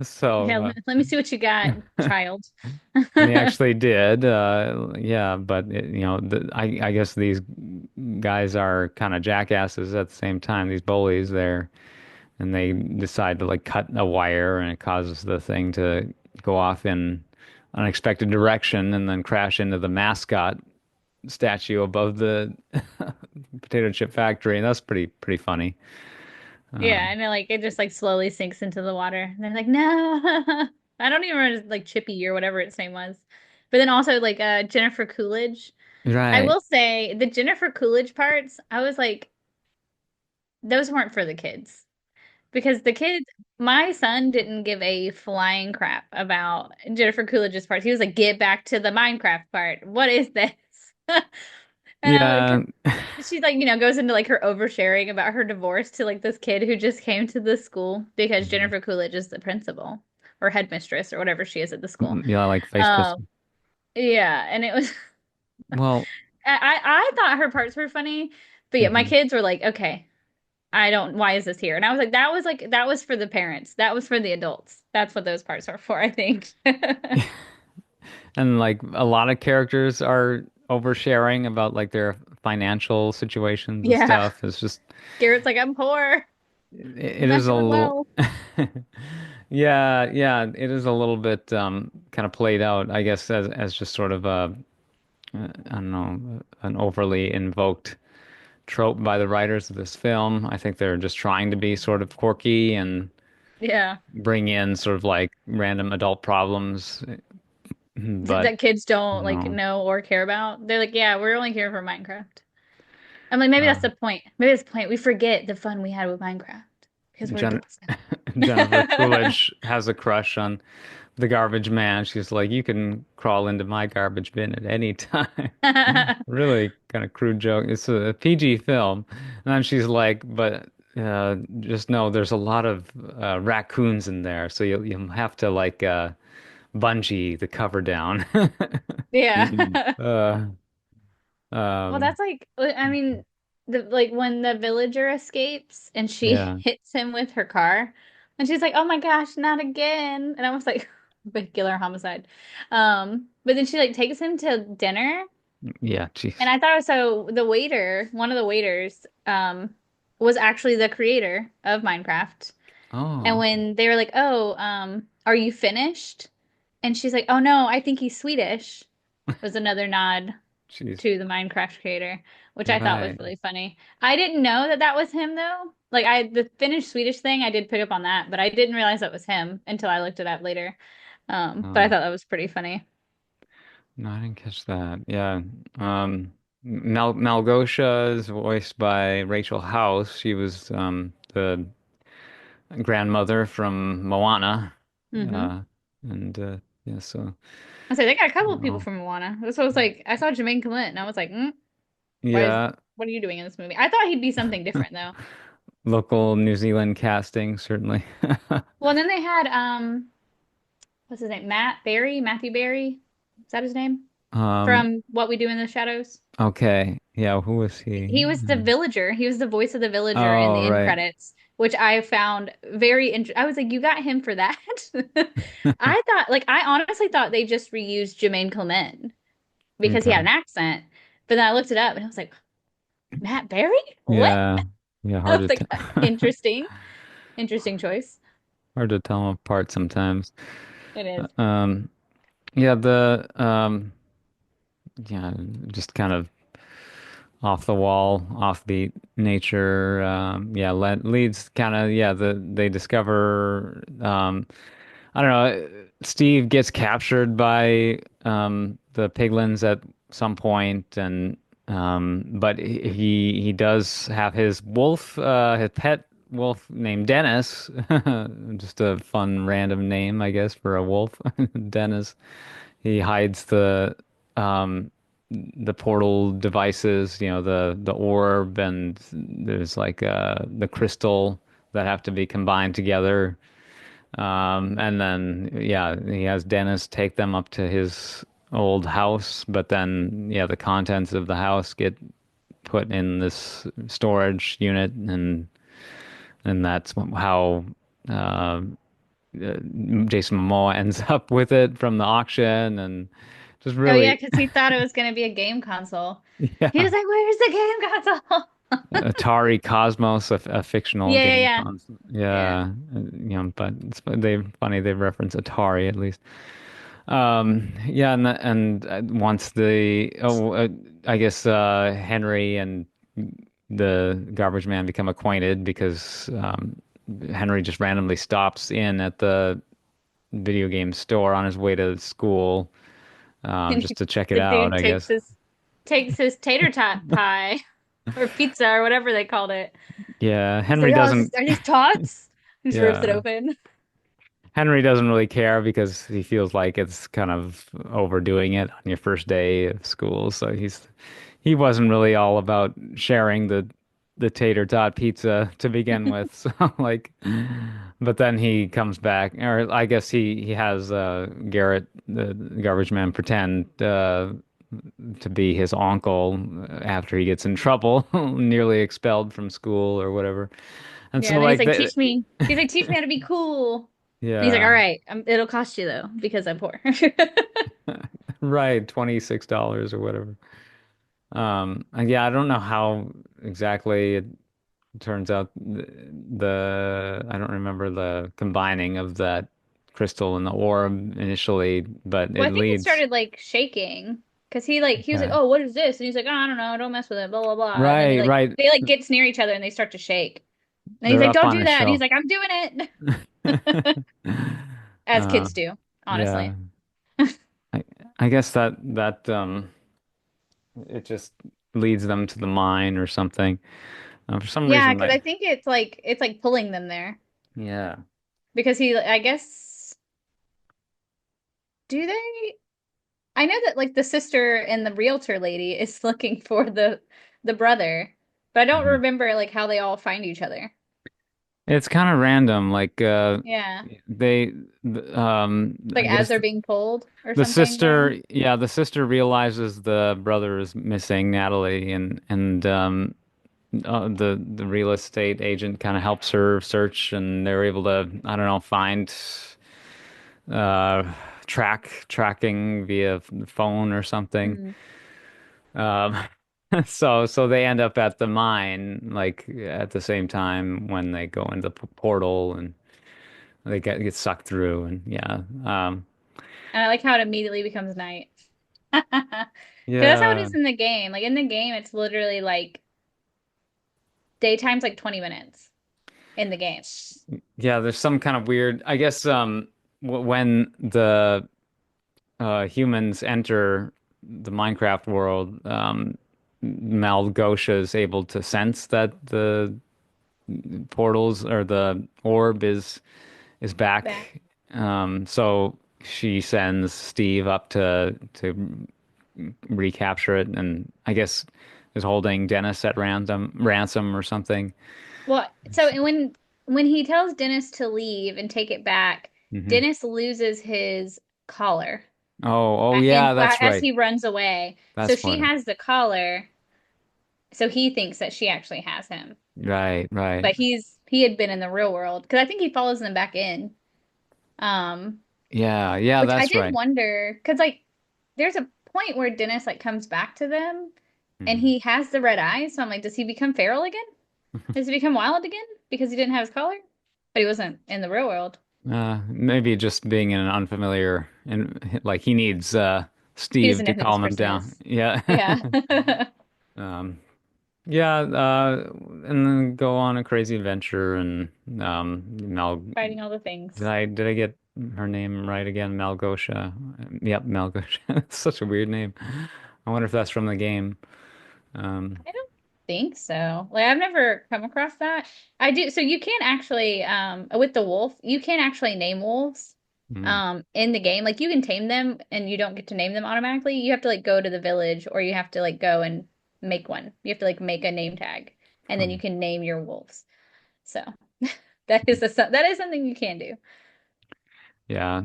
So, Yeah, let me see what you got, child. and he actually did. Yeah, but I guess these guys are kind of jackasses at the same time. These bullies there, and they decide to like cut a wire, and it causes the thing to go off in unexpected direction and then crash into the mascot statue above the potato chip factory, and that's pretty funny. Yeah, Um, and it just like slowly sinks into the water. And they're like, no. I don't even remember like Chippy or whatever its name was. But then also like Jennifer Coolidge. I right. will say the Jennifer Coolidge parts, I was like, those weren't for the kids. Because the kids, my son didn't give a flying crap about Jennifer Coolidge's parts. He was like, get back to the Minecraft part. What is this? And I Yeah. she like, goes into like her oversharing about her divorce to like this kid who just came to the school because Mhm. Jennifer Coolidge is the principal or headmistress or whatever she is at the school. Yeah, like face Um, kissing. yeah, and it was Well, I thought her parts were funny, but yeah, my mhm. kids were like, okay, I don't, why is this here? And I was like, that was for the parents. That was for the adults. That's what those parts are for, I think. And like a lot of characters are oversharing about like their financial situations and Yeah. stuff. It's just Garrett's like, I'm poor. it I'm not is a doing little well. yeah, it is a little bit kind of played out, I guess, as just sort of a I don't know, an overly invoked trope by the writers of this film. I think they're just trying to be sort of quirky and Yeah. bring in sort of like random adult problems, but That kids don't like no. know or care about. They're like, yeah, we're only here for Minecraft. I'm like, maybe Uh, that's the point. Maybe that's the point. We forget the fun we had with Minecraft because we're Jen adults Jennifer now. Coolidge has a crush on the garbage man. She's like, you can crawl into my garbage bin at any time. Really kind of crude joke. It's a PG film. And then she's like, but just know there's a lot of raccoons in there, so you'll have to like bungee the cover down. Yeah. Uh, Well, um, that's like, I mean, the like when the villager escapes and she yeah, hits him with her car, and she's like, "Oh my gosh, not again!" And I was like, "Vehicular homicide." But then she like takes him to dinner, yeah, and jeez. I thought it was so the waiter, one of the waiters, was actually the creator of Minecraft. And Oh, when they were like, "Oh, are you finished?" And she's like, "Oh no, I think he's Swedish." Was another nod jeez. to the Minecraft creator, which I thought was Right. really funny. I didn't know that that was him though. Like the Finnish Swedish thing, I did pick up on that, but I didn't realize that was him until I looked it up later. But I Oh. thought that was pretty funny. No, I didn't catch that. Yeah. Malgosia is voiced by Rachel House. She was the grandmother from Moana. Hmm. Uh, and yeah, so I say they got a couple of people oh, from Moana. So I was like, I saw Jermaine Clement, and I was like, why is yeah, what are you doing in this movie? I thought he'd be something different though. local New Zealand casting certainly. Well, then they had what's his name? Matthew Berry. Is that his name? Um, From What We Do in the Shadows. okay. Yeah, who was he? He was the villager. He was the voice of the villager in Oh, the end right. credits, which I found very interesting. I was like, you got him for that? I thought, like, I honestly thought they just reused Jermaine Clement because he had Okay. an accent. But then I looked it up and I was like, Matt Berry? What? Yeah. Yeah, I hard was to like, tell. interesting. Interesting choice. Hard to tell them apart sometimes. It is. Um, yeah, the yeah, just kind of off the wall, offbeat nature. Yeah, leads kind of yeah. They discover. I don't know. Steve gets captured by the piglins at some point, and but he does have his pet wolf named Dennis. Just a fun random name, I guess, for a wolf, Dennis. He hides um the portal devices, the orb, and there's like the crystal that have to be combined together. And then yeah, he has Dennis take them up to his old house, but then yeah, the contents of the house get put in this storage unit, and that's how uh, Jason Momoa ends up with it from the auction, and just Oh, yeah, really because he thought it was going to be a game console. He yeah. was like, where's the game console? Atari Cosmos, a fictional Yeah, yeah, game yeah. console. Yeah. Yeah, but they funny they reference Atari at least. Yeah, and once I guess Henry and the garbage man become acquainted because Henry just randomly stops in at the video game store on his way to school, And just to check it the out, dude I guess. takes his tater tot pie or pizza or whatever they called it. Yeah, He's like, Henry "Oh, doesn't. are these tots?" He just rips it Yeah, open. Henry doesn't really care because he feels like it's kind of overdoing it on your first day of school. So he wasn't really all about sharing the tater tot pizza to begin with. So like, but then he comes back, or I guess he has Garrett, the garbage man, pretend to be his uncle after he gets in trouble, nearly expelled from school or whatever. And Yeah, so and then he's like like, they, "Teach me." He's like, "Teach me how to be cool." And he's like, yeah. "All right, it'll cost you though because I'm poor." Right, $26 or whatever. And yeah, I don't know how exactly it turns out I don't remember the combining of that crystal and the orb initially, but Well, it I think it leads. started like shaking because he was like, Okay. "Oh, what is this?" And he's like, "Oh, I don't know, don't mess with it." Blah blah blah. And then Right, right. they like gets near each other and they start to shake. And he's They're like, up "Don't on do a that." And he's shelf. like, "I'm doing it," as Uh, kids do, yeah. honestly. I I guess that it just leads them to the mine or something. For some Yeah, reason because I think it's like pulling them there yeah. because I guess, do they? I know that like the sister and the realtor lady is looking for the brother, but I don't Mhm. remember like how they all find each other. It's kind of random. Like Yeah, they, like I as guess they're being pulled or the something sister, down. yeah, the sister realizes the brother is missing, Natalie, and the real estate agent kind of helps her search, and they're able to, I don't know, find uh tracking via phone or something. Hmm. Um, so they end up at the mine, like at the same time when they go into the portal and they get sucked through, and yeah, And I like how it immediately becomes night. Because that's how it yeah, is in the game. Like in the game, it's literally like daytime's like 20 minutes in the game. yeah. There's some kind of weird, I guess, when the humans enter the Minecraft world, Malgosha is able to sense that the portals or the orb is Back. back. So she sends Steve up to recapture it, and I guess is holding Dennis at ransom or something. Well, and when he tells Dennis to leave and take it back, Hmm. Dennis loses his collar Oh, and yeah, that's as right. he runs away. So That's she funny. has the collar, so he thinks that she actually has him. Right, right. But he had been in the real world because I think he follows them back in. Yeah, yeah, Which I that's did right. wonder because like there's a point where Dennis like comes back to them and Hmm. he has the red eyes. So I'm like, does he become feral again? Does he become wild again because he didn't have his collar? But he wasn't in the real world. Maybe just being in an unfamiliar and like he needs He Steve doesn't to know who this calm him person down. is. Yeah. Yeah. Um, yeah, and then go on a crazy adventure and Mal Fighting all the things. did I get her name right again? Malgosha. Yep, Malgosha. It's such a weird name. I wonder if that's from the game. Um, I don't think so. Like I've never come across that. I do. So you can actually, with the wolf, you can actually name wolves, hmm. in the game. Like you can tame them and you don't get to name them automatically. You have to like go to the village or you have to like go and make one. You have to like make a name tag and then Huh. you can name your wolves. So that is something you can do. Yeah.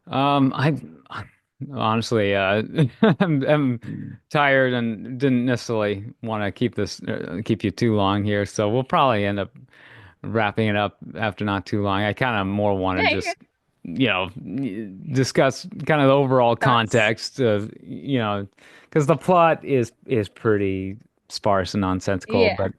I honestly, I'm tired and didn't necessarily want to keep you too long here, so we'll probably end up wrapping it up after not too long. I kind of more want to Yeah, you're good. just, discuss kind of the overall Thoughts? context of, because the plot is pretty sparse and nonsensical, Yeah. but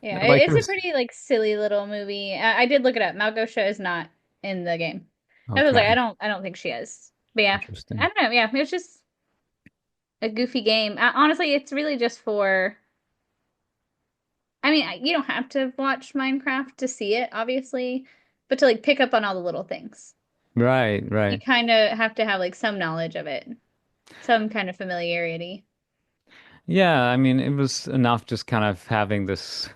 Yeah. like It's a there's pretty like silly little movie. I did look it up. Malgosha is not in the game. I was like, okay. I don't think she is. But yeah, I Interesting. don't know. Yeah, it was just a goofy game. Honestly, it's really just for. I mean, you don't have to watch Minecraft to see it, obviously, but to like pick up on all the little things. Right, You right. kind of have to have like some knowledge of it, some kind of familiarity. Yeah, I mean, it was enough just kind of having this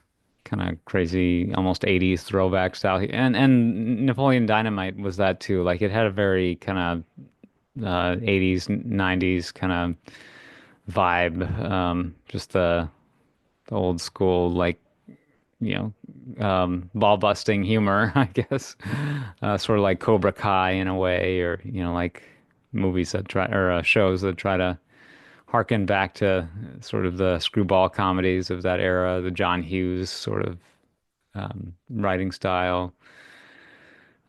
kind of crazy, almost 80s throwback style. And Napoleon Dynamite was that too. Like it had a very kind of 80s, 90s kind of vibe. Just the old school, like, you ball busting humor, I guess. Sort of like Cobra Kai in a way, or, like movies that try, or shows that try to harken back to sort of the screwball comedies of that era, the John Hughes sort of writing style,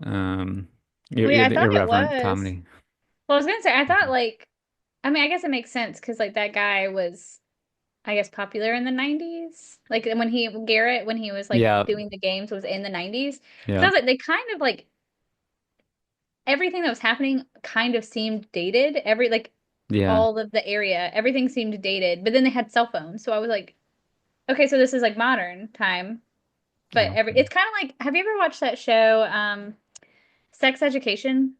um, Well, yeah, I the thought it irreverent was. comedy. Well, I was gonna say, I thought like, I mean, I guess it makes sense because like that guy was, I guess, popular in the 90s. Like when Garrett, when he was like Yeah, doing the games was in the 90s. Because I yeah, was like, they kind of like everything that was happening kind of seemed dated. yeah. All of the area, everything seemed dated. But then they had cell phones, so I was like, okay, so this is like modern time. But Okay. it's kind of like, have you ever watched that show, Sex Education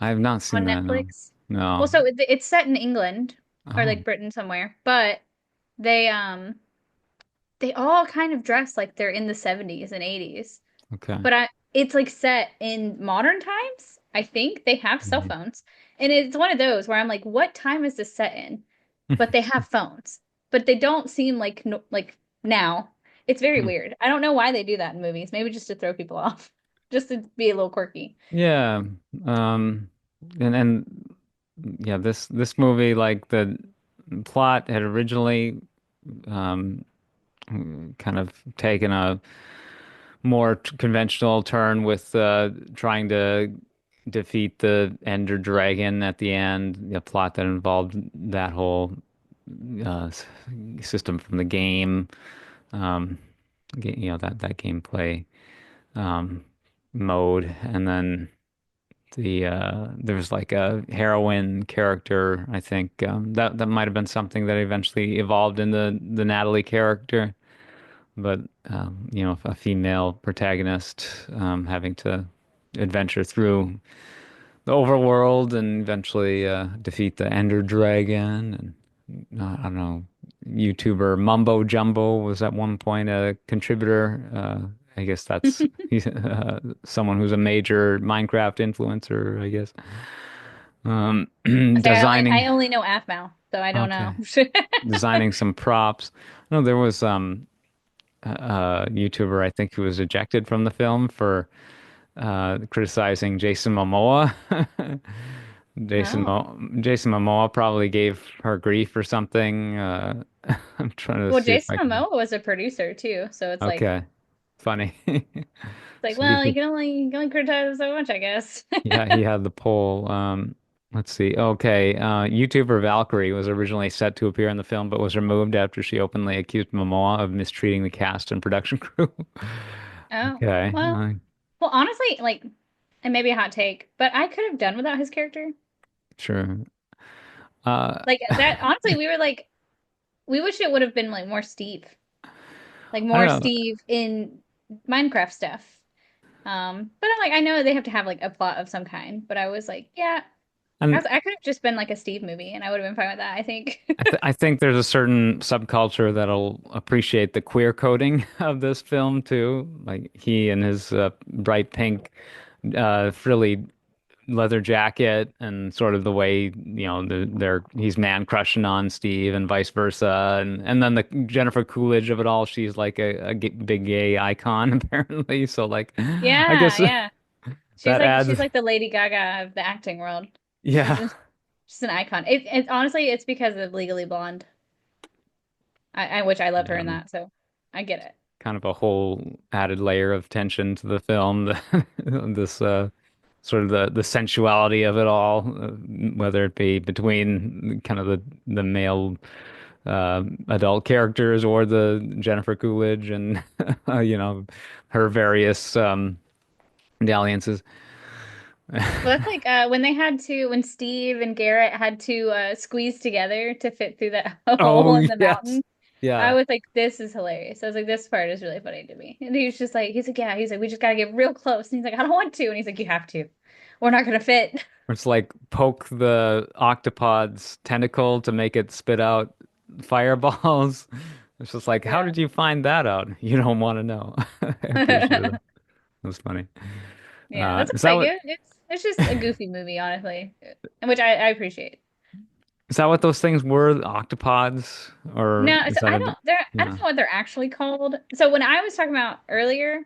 I have not seen on that. No, Netflix? Well, no. so it's set in England or Oh, like Britain somewhere, but they um they all kind of dress like they're in the 70s and 80s. okay. But it's like set in modern times. I think they have cell Mhm. phones. And it's one of those where I'm like, what time is this set in? But they have phones. But they don't seem like no, like now. It's very weird. I don't know why they do that in movies. Maybe just to throw people off. Just to be a little quirky. Yeah. Um, and yeah, this movie, like the plot had originally um kind of taken a more conventional turn with trying to defeat the Ender Dragon at the end, the plot that involved that whole system from the game, um, that gameplay um, mode, and then there was like a heroine character. I think that might have been something that eventually evolved in the Natalie character, but a female protagonist having to adventure through the overworld and eventually defeat the Ender Dragon. And I don't know, YouTuber Mumbo Jumbo was at one point a contributor. I guess that's he's someone who's a major Minecraft influencer, I guess. I say I Designing, only know Aphmau, so I don't okay, know. designing some props. No, there was YouTuber, I think, who was ejected from the film for criticizing Jason Momoa. Oh. Jason Momoa probably gave her grief or something. I'm trying to Well, see if Jason I can. Momoa was a producer too, so Okay, funny. it's like, So well, you can only criticize so much, I guess. yeah, he had the poll. Let's see. Okay, YouTuber Valkyrie was originally set to appear in the film, but was removed after she openly accused Momoa of mistreating the cast and production crew. Oh, Okay, well, honestly, like, and maybe a hot take, but I could have done without his character. sure. Uh, Like that, honestly, we were like, we wish it would have been like I don't more know. Steve in Minecraft stuff. But I'm like, I know they have to have like a plot of some kind, but I was like, yeah, And I could have just been like a Steve movie, and I would have been fine with that, I think. I think there's a certain subculture that'll appreciate the queer coding of this film too. Like he and his bright pink, frilly leather jacket, and sort of the way he's man crushing on Steve, and vice versa, and then the Jennifer Coolidge of it all. She's like a big gay icon apparently. So like, I Yeah, guess yeah. that She's adds, like the Lady Gaga of the acting world. She's yeah. just, she's an icon. It honestly, it's because of Legally Blonde. Which I loved her in Um, that, so I get it. Kind of a whole added layer of tension to the film. This sort of the sensuality of it all, whether it be between kind of the male adult characters or the Jennifer Coolidge and her various dalliances. Well, that's like when they had to, when Steve and Garrett had to squeeze together to fit through that hole Oh, in the yes. mountain. I Yeah. was like, this is hilarious. I was like, this part is really funny to me. And he was just like, he's like, yeah, he's like, we just gotta get real close. And he's like, I don't want to. And he's like, you have to. We're not gonna fit. It's like poke the octopod's tentacle to make it spit out fireballs. It's just like, how Yeah. did you find that out? You don't want to know. I appreciate that. That was funny. Yeah, that's Is that like what it. It's just a goofy movie, honestly, which I appreciate. is that what those things were? Octopods? Or No, is so that a I don't yeah. know what they're actually called. So when I was talking about earlier,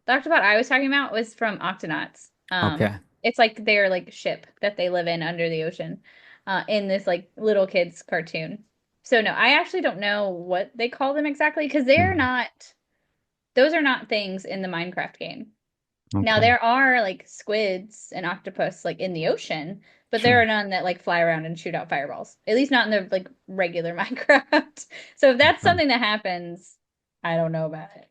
the octopod I was talking about was from Octonauts. Okay. It's like their like ship that they live in under the ocean, in this like little kids cartoon. So no, I actually don't know what they call them exactly because Hmm. those are not things in the Minecraft game. Now Okay. there are like squids and octopus like in the ocean, but there are Sure. none that like fly around and shoot out fireballs. At least not in the like regular Minecraft. So if that's Okay. something that happens, I don't know about it.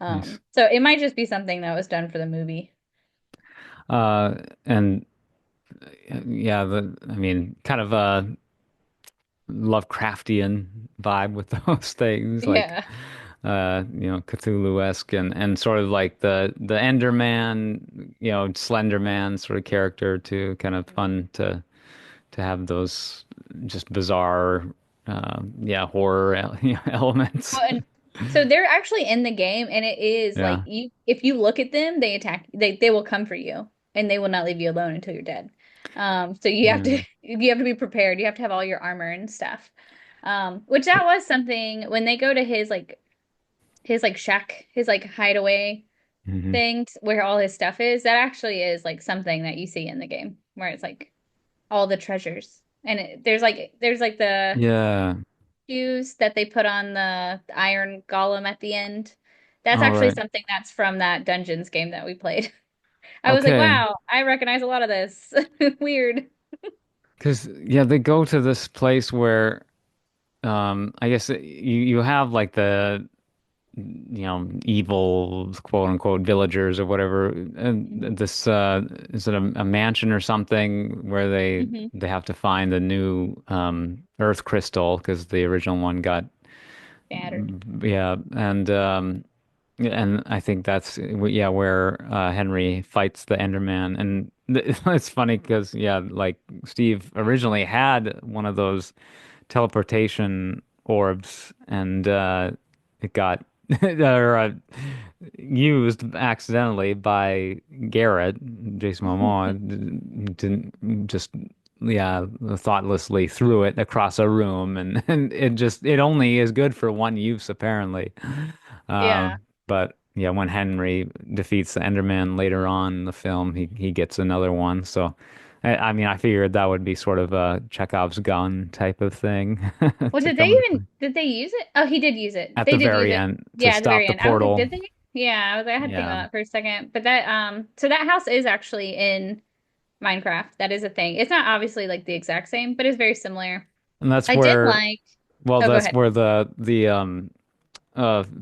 Nice. So it might just be something that was done for the movie. And yeah, I mean, kind of a Lovecraftian vibe with those things, like Yeah. Cthulhu-esque and sort of like the Enderman, Slender Man sort of character too, kind of fun to have those just bizarre horror elements. Well, and so they're actually in the game, and it is like Yeah. you if you look at them, they attack they will come for you and they will not leave you alone until you're dead. So you have to Yeah. you have to be prepared. You have to have all your armor and stuff. Which that was something when they go to his like shack, his like hideaway Hmm. thing where all his stuff is, that actually is like something that you see in the game where it's like all the treasures. And there's like the Yeah. shoes that they put on the iron golem at the end. That's All actually right. something that's from that Dungeons game that we played. I was like, Okay. wow, I recognize a lot of this. Weird. Because yeah, they go to this place where I guess you have like the evil quote unquote villagers or whatever. And Hmm. this is it a mansion or something where they Hmm. they have to find the new Earth crystal because the original one got Scattered. yeah and I think that's yeah where Henry fights the Enderman and it's funny because yeah like Steve originally had one of those teleportation orbs and it got or, used accidentally by Garrett, Jason Momoa, didn't just yeah thoughtlessly threw it across a room and it only is good for one use apparently. Uh, Yeah. but yeah, when Henry defeats the Enderman later on in the film, he gets another one. So, I mean, I figured that would be sort of a Chekhov's gun type of thing Well, to come into play did they use it? Oh, he did use it. at They the did use very it. end to Yeah, at the stop very the end. I was like, portal. did they? Yeah, I was like, I had to think Yeah, about that for a second. But that so that house is actually in Minecraft. That is a thing. It's not obviously like the exact same, but it's very similar. and that's I did where like well, Oh, go that's ahead. where the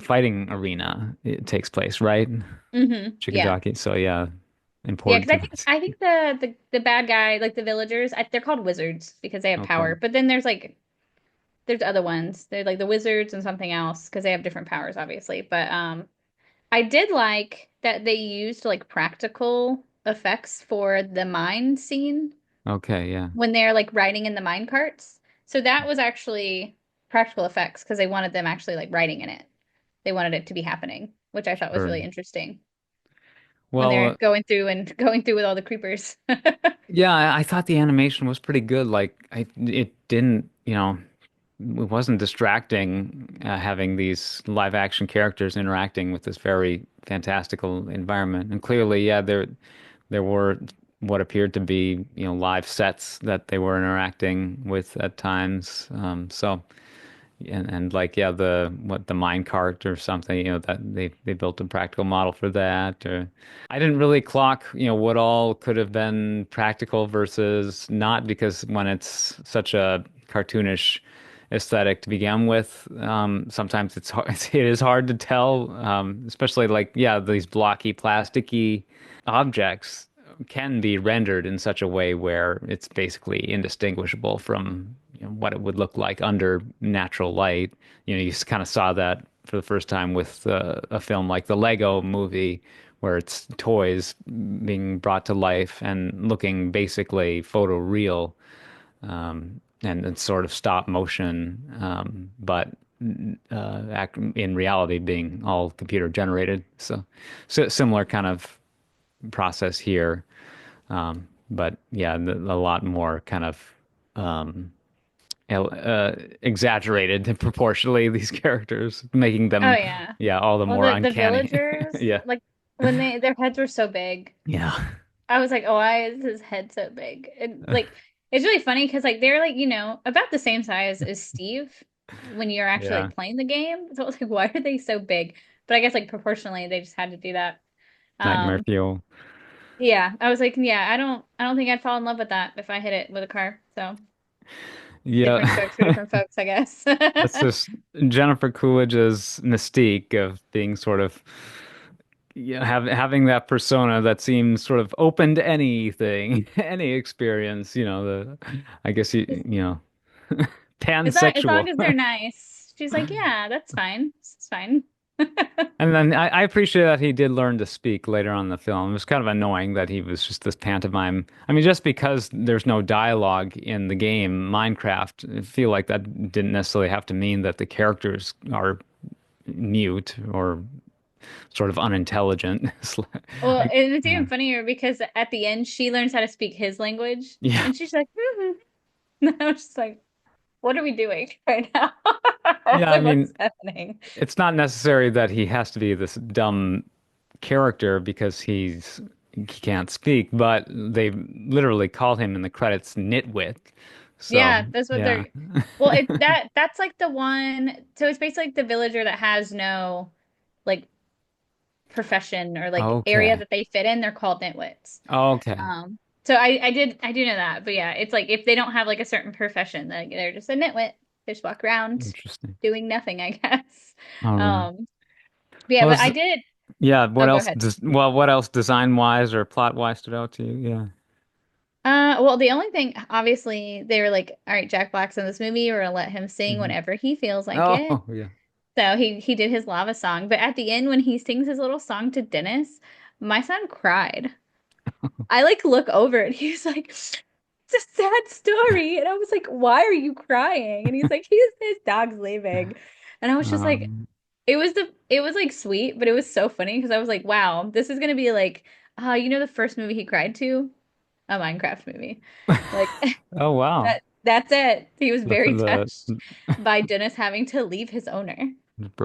fighting arena it takes place, right? Yeah. Chickadee. So yeah, Yeah, important because to I think the bad guy, like the villagers, they're called wizards because they have okay. power. But then there's other ones. They're like the wizards and something else because they have different powers, obviously. But I did like that they used like practical effects for the mine scene Okay, yeah. when they're like riding in the mine carts. So that was actually practical effects because they wanted them actually like riding in it. They wanted it to be happening, which I thought was Sure. really interesting when Well, they're going through and going through with all the creepers. yeah, I thought the animation was pretty good. Like, it didn't, it wasn't distracting having these live action characters interacting with this very fantastical environment. And clearly, yeah, there were what appeared to be, live sets that they were interacting with at times. So. And like yeah the mine cart or something that they built a practical model for that or I didn't really clock what all could have been practical versus not because when it's such a cartoonish aesthetic to begin with sometimes it's hard it is hard to tell especially like yeah these blocky plasticky objects can be rendered in such a way where it's basically indistinguishable from, what it would look like under natural light. You kind of saw that for the first time with a film like the Lego Movie, where it's toys being brought to life and looking basically photoreal, and it's sort of stop motion, but in reality being all computer generated. So similar kind of process here. But yeah, a lot more kind of exaggerated proportionally, these characters, making Oh them, yeah. yeah, all the Well, more the uncanny. villagers, Yeah. like when their heads were so big, Yeah. I was like, oh, why is his head so big? And like, it's really funny because like they're like, about the same size as Steve when you're actually Yeah. like playing the game. So I was like, why are they so big? But I guess like proportionally, they just had to do that. Nightmare Um, Fuel. yeah, I was like, yeah, I don't think I'd fall in love with that if I hit it with a car. So different Yeah. strokes for different folks, I guess. That's just Jennifer Coolidge's mystique of being sort of, yeah, having that persona that seems sort of open to anything, any experience, I guess As long pansexual. as they're nice. She's like, yeah, that's fine. It's fine. And then I appreciate that he did learn to speak later on in the film. It was kind of annoying that he was just this pantomime. I mean, just because there's no dialogue in the game, Minecraft, I feel like that didn't necessarily have to mean that the characters are mute or sort of unintelligent. It's Well, like, and it's yeah. even funnier because at the end she learns how to speak his language, Yeah. and she's like, And I was just like, what are we doing right now? Yeah, I Like, mean, what's happening? it's not necessary that he has to be this dumb character because he can't speak, but they literally call him in the credits Nitwit. So, Yeah, that's what yeah. they're. Well, that's like the one. So it's basically like the villager that has no like profession or like area Okay. that they fit in. They're called nitwits. Okay. So I do know that, but yeah, it's like if they don't have like a certain profession, like they're just a nitwit. They just walk around Interesting. doing nothing, I guess. All right. Um, but yeah, Well, but I did. yeah, Oh, what go else ahead. what else design wise or plot wise stood out to you? Yeah. Well, the only thing, obviously, they were like, all right, Jack Black's in this movie. We're gonna let him sing Hmm. whenever he feels like it. Oh, yeah. So he did his lava song, but at the end when he sings his little song to Dennis, my son cried. I like look over and he's like, it's a sad story. And I was like, why are you crying? And he's like, his dog's leaving. And I was just like, Um, it was like sweet, but it was so funny because I was like, wow, this is gonna be like, the first movie he cried to? A Minecraft movie. Like oh wow. that's it. He was The very the touched by Dennis having to leave his owner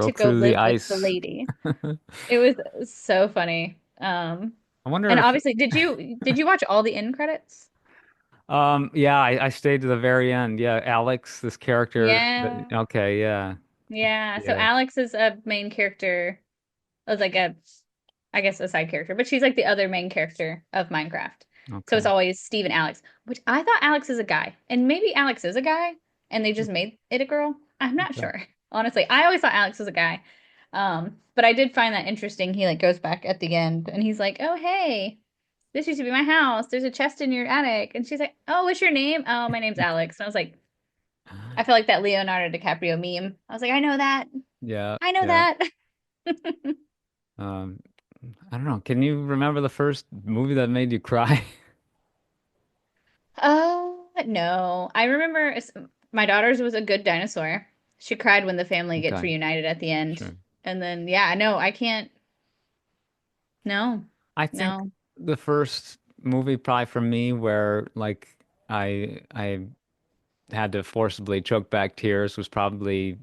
to broke go through the live with the ice. lady. It was so funny. I wonder And if obviously, did you watch all the end credits? yeah, I stayed to the very end. Yeah, Alex, this character Yeah. okay, yeah. Yeah. So Yeah. Alex is a main character. Was like I guess a side character, but she's like the other main character of Minecraft. So it's Okay. always Steve and Alex, which I thought Alex is a guy. And maybe Alex is a guy and they just made it a girl. I'm not Okay. sure. Honestly, I always thought Alex was a guy. But I did find that interesting. He like goes back at the end and he's like, "Oh, hey, this used to be my house. There's a chest in your attic." And she's like, "Oh, what's your name?" "Oh, my name's Alex." And I was like, I feel like that Leonardo DiCaprio meme. I was like, I know that. Yeah, I know yeah. that. Um, I don't know. Can you remember the first movie that made you cry? Oh, no. I remember my daughter's was A Good Dinosaur. She cried when the family gets Okay, reunited at the end. sure. And then, yeah, no, I can't. No, I think no. the first movie probably for me where like I had to forcibly choke back tears was probably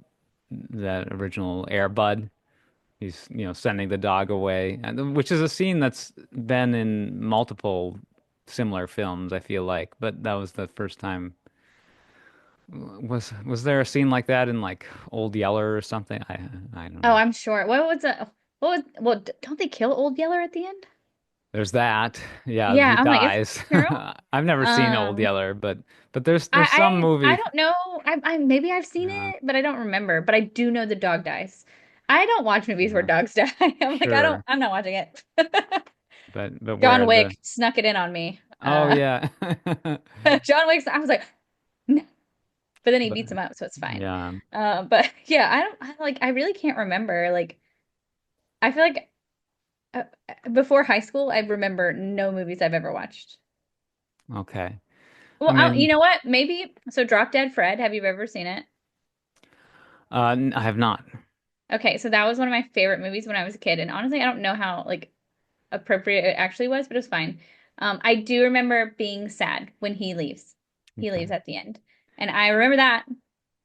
that original Air Bud. He's, sending the dog away, and which is a scene that's been in multiple similar films, I feel like, but that was the first time. Was there a scene like that in like Old Yeller or something? I don't Oh, know. I'm sure. What was it? Don't they kill Old Yeller at the end? There's that. Yeah, Yeah, he I'm like, is dies. that true? I've never seen Old Um, Yeller, but there's some I movie. don't know. I maybe I've seen Yeah, it, but I don't remember. But I do know the dog dies. I don't watch movies where yeah, dogs die. I'm like, sure. I'm not watching it. but John where the Wick snuck it in on me. oh yeah. John Wick's, I was like, no. But then he But beats him up, so it's fine. yeah. But yeah, I really can't remember. Like, I feel like before high school, I remember no movies I've ever watched. Okay. I Well, you mean, know what? Maybe so. Drop Dead Fred. Have you ever seen it? I have not. Okay, so that was one of my favorite movies when I was a kid, and honestly, I don't know how like appropriate it actually was, but it was fine. I do remember being sad when he leaves. He Okay. leaves at the end, and I remember that,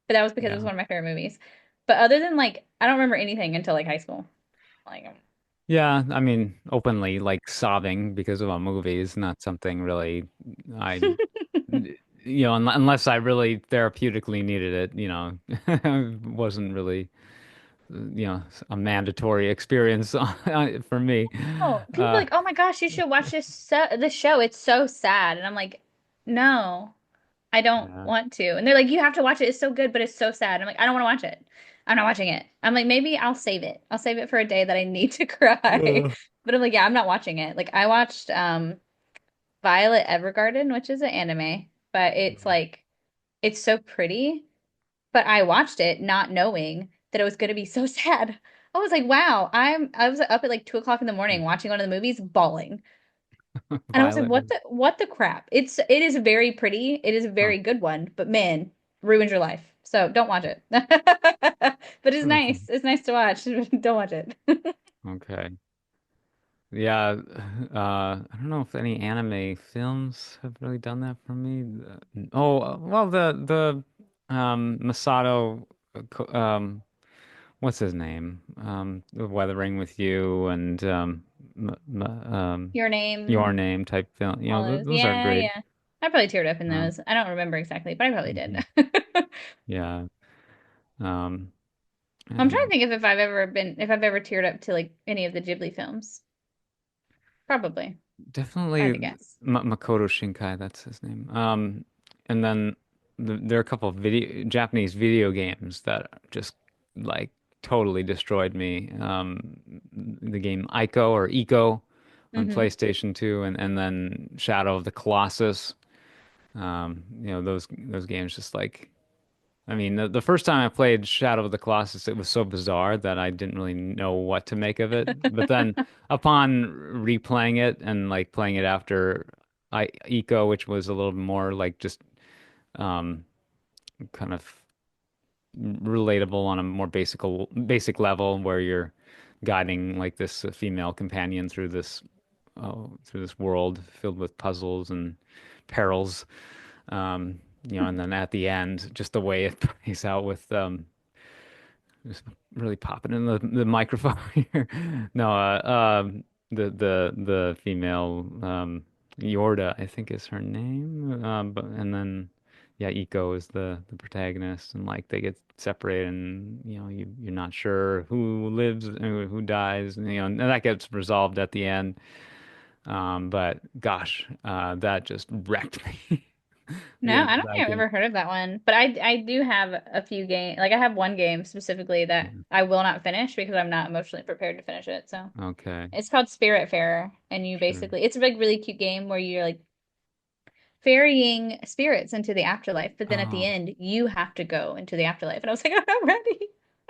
but that was because it was Yeah. one of my favorite movies. But other than like, I don't remember anything until like high school. Like, Yeah, I mean, openly like sobbing because of a movie is not something really I unless I really therapeutically needed it, wasn't really, a mandatory experience for me. oh, people are Uh, like, oh my gosh, you should watch this show. It's so sad, and I'm like, no. I don't yeah. want to. And they're like, you have to watch it. It's so good, but it's so sad. I'm like, I don't want to watch it. I'm not watching it. I'm like, maybe I'll save it. I'll save it for a day that I need to cry. Ugh. But I'm like, yeah, I'm not watching it. Like I watched Violet Evergarden, which is an anime, but it's like it's so pretty. But I watched it not knowing that it was gonna be so sad. I was like, wow, I was up at like 2 o'clock in the morning watching one of the movies, bawling. And I was like, Violet. what the crap? It is very pretty. It is a Huh. very good one, but man, ruins your life. So don't watch it. But it's nice. It's nice to watch. Don't watch it. Okay. Yeah, I don't know if any anime films have really done that for me. Well, the Masato, what's his name? The Weathering with You and m m Your Your Name, Name type film. all Th those. those are Yeah, great. yeah. I probably teared up in Um, those. I don't remember exactly, but I probably did. mhm. Yeah. Um, I'm trying to and think if I've ever teared up to like any of the Ghibli films. Probably. If I had definitely to guess. Makoto Shinkai, that's his name. And then there are a couple of Japanese video games that just like totally destroyed me. The game Ico or Eco on Hmm. PlayStation 2, and then Shadow of the Colossus. Those games just like. I mean, the first time I played Shadow of the Colossus, it was so bizarre that I didn't really know what to make of it. But then upon replaying it and like playing it after Eco, which was a little more like just um, kind of relatable on a more basic level where you're guiding like this female companion through this world filled with puzzles and perils. And then at the end, just the way it plays out with just really popping in the microphone here. No, the female Yorda, I think is her name. But and then yeah, Iko is the protagonist, and like they get separated, and you're not sure who lives and who dies, and that gets resolved at the end. But gosh, that just wrecked me. No, The end I of don't think that I've game. ever heard of that one. But I do have a few games. Like I have one game specifically that Yeah. I will not finish because I'm not emotionally prepared to finish it. So Okay, it's called Spiritfarer, and you sure. basically it's a like really cute game where you're like ferrying spirits into the afterlife, but then at the Oh, end you have to go into the afterlife. And I was like, I'm not ready.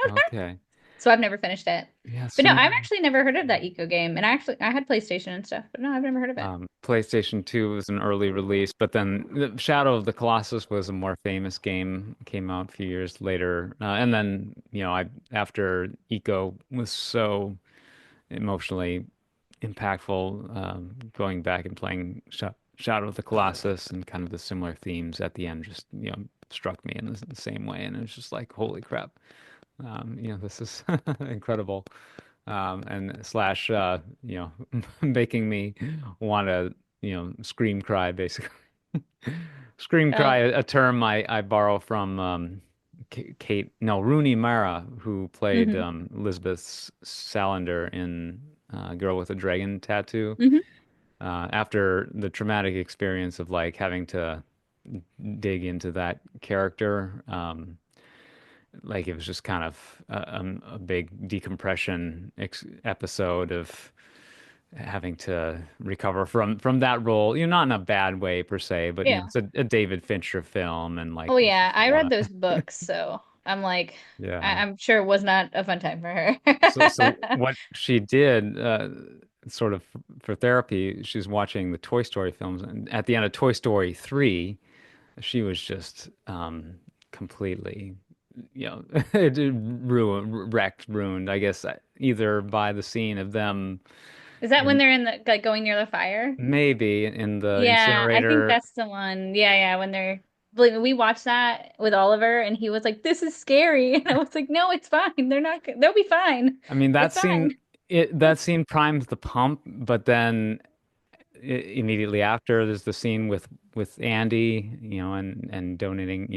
okay. So I've never finished it. Yeah, But no, I've same. actually never heard of that eco game. And I had PlayStation and stuff, but no, I've never heard of it. PlayStation 2 was an early release, but then Shadow of the Colossus was a more famous game, came out a few years later. And then, I after Eco was so emotionally impactful, going back and playing Shadow of the Colossus and kind of the similar themes at the end just, struck me in the same way. And it was just like, holy crap. This is incredible. And slash, making me want to, scream cry, basically. Scream cry, Oh, a term I borrow from no, Rooney Mara, who played hmm Elizabeth Salander in Girl with a Dragon Tattoo. hmm After the traumatic experience of like having to dig into that character, like it was just kind of a big decompression ex episode of having to recover from that role. Not in a bad way per se, but Yeah. it's a David Fincher film, and like Oh it's yeah, just a I lot read of those books, so I'm like, yeah. I'm sure it was not a fun time for her. So what she did, sort of for therapy, she's watching the Toy Story films, and at the end of Toy Story 3, she was just completely, it ruined, I guess, either by the scene of them Is that when in they're in the like going near the fire? maybe in the Yeah, I think incinerator. that's the one. Yeah, yeah, when they're believe me, we watched that with Oliver and he was like, "This is scary." And I was like, "No, it's fine. They'll be fine. I mean, It's fine." that scene primes the pump, but then immediately after there's the scene with Andy, and donating,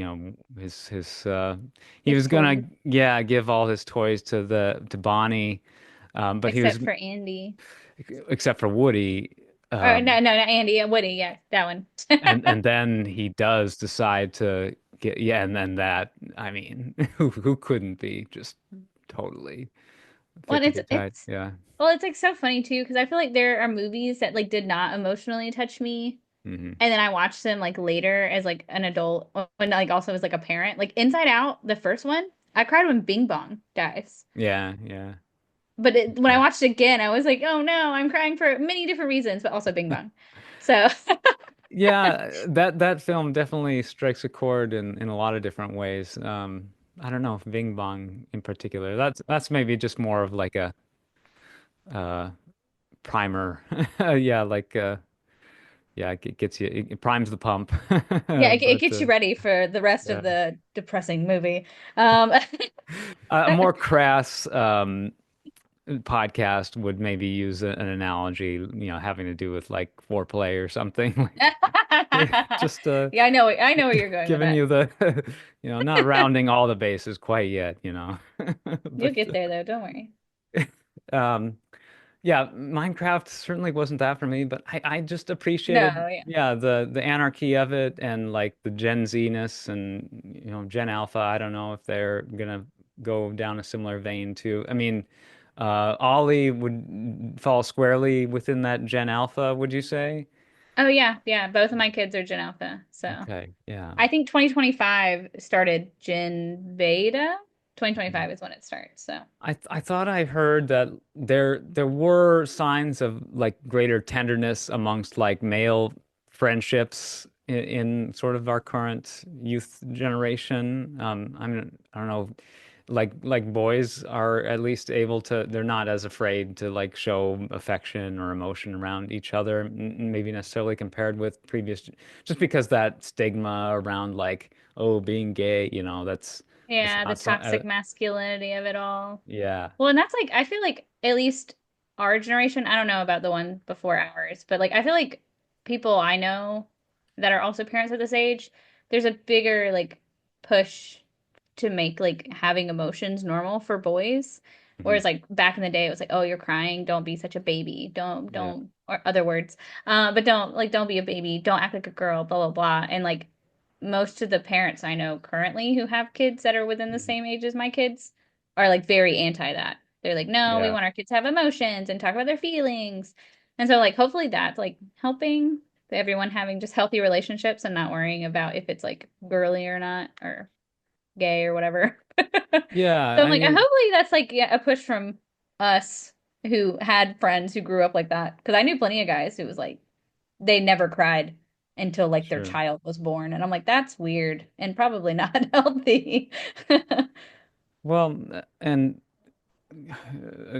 he His was gonna, toys, yeah, give all his toys to Bonnie, but he was except for Andy. except for Woody, Or um, no, no, not Andy and Woody. Yeah, that one. and then he does decide to get, yeah, and then that, I mean, who couldn't be just totally Well, fit to be tied, yeah. it's like so funny too because I feel like there are movies that like did not emotionally touch me, Hmm. and then I watched them like later as like an adult, when like also as like a parent. Like Inside Out, the first one, I cried when Bing Bong dies. Yeah, yeah. But when I Yeah. watched it again, I was like, oh no, I'm crying for many different reasons, but also Bing Bong. So Yeah, that film definitely strikes a chord in a lot of different ways. I don't know if Bing Bong in particular. That's maybe just more of like a uh primer. Yeah, like yeah, it gets you, it primes the pump. yeah, it But gets you ready for the rest of yeah. the depressing movie. Um, A more crass podcast would maybe use an analogy, having to do with like foreplay or something. Like just yeah, I know where you're going with giving that. you the, not rounding all the bases quite yet. You'll But get there though, don't worry. um, yeah, Minecraft certainly wasn't that for me, but I just appreciated, No, yeah. yeah, the anarchy of it and like the Gen Z-ness and Gen Alpha. I don't know if they're gonna go down a similar vein too. I mean, Ollie would fall squarely within that Gen Alpha, would you say? Oh yeah, yeah. Both of my kids are Gen Alpha, so Okay, yeah. I think 2025 started Gen Beta. 2025 is when it starts. So I thought I heard that there were signs of like greater tenderness amongst like male friendships in sort of our current youth generation. I don't know, like boys are at least able to, they're not as afraid to like show affection or emotion around each other, maybe necessarily compared with previous, just because that stigma around like, oh, being gay, that's yeah, the not so, toxic masculinity of it all. yeah. Well, and that's like I feel like at least our generation, I don't know about the one before ours, but like I feel like people I know that are also parents at this age, there's a bigger like push to make like having emotions normal for boys. Mhm. Whereas like back in the day it was like, oh, you're crying, don't be such a baby. Yeah. Don't or other words. But don't be a baby, don't act like a girl, blah blah blah. And like most of the parents I know currently who have kids that are within the Mhm. same age as my kids are like very anti that. They're like, no, we Yeah. want our kids to have emotions and talk about their feelings. And so like hopefully that's like helping everyone having just healthy relationships and not worrying about if it's like girly or not or gay or whatever. Yeah. So I'm I like, mean, hopefully that's like yeah, a push from us who had friends who grew up like that. Because I knew plenty of guys who was like they never cried until like their sure. child was born. And I'm like, that's weird and probably not healthy. Well, and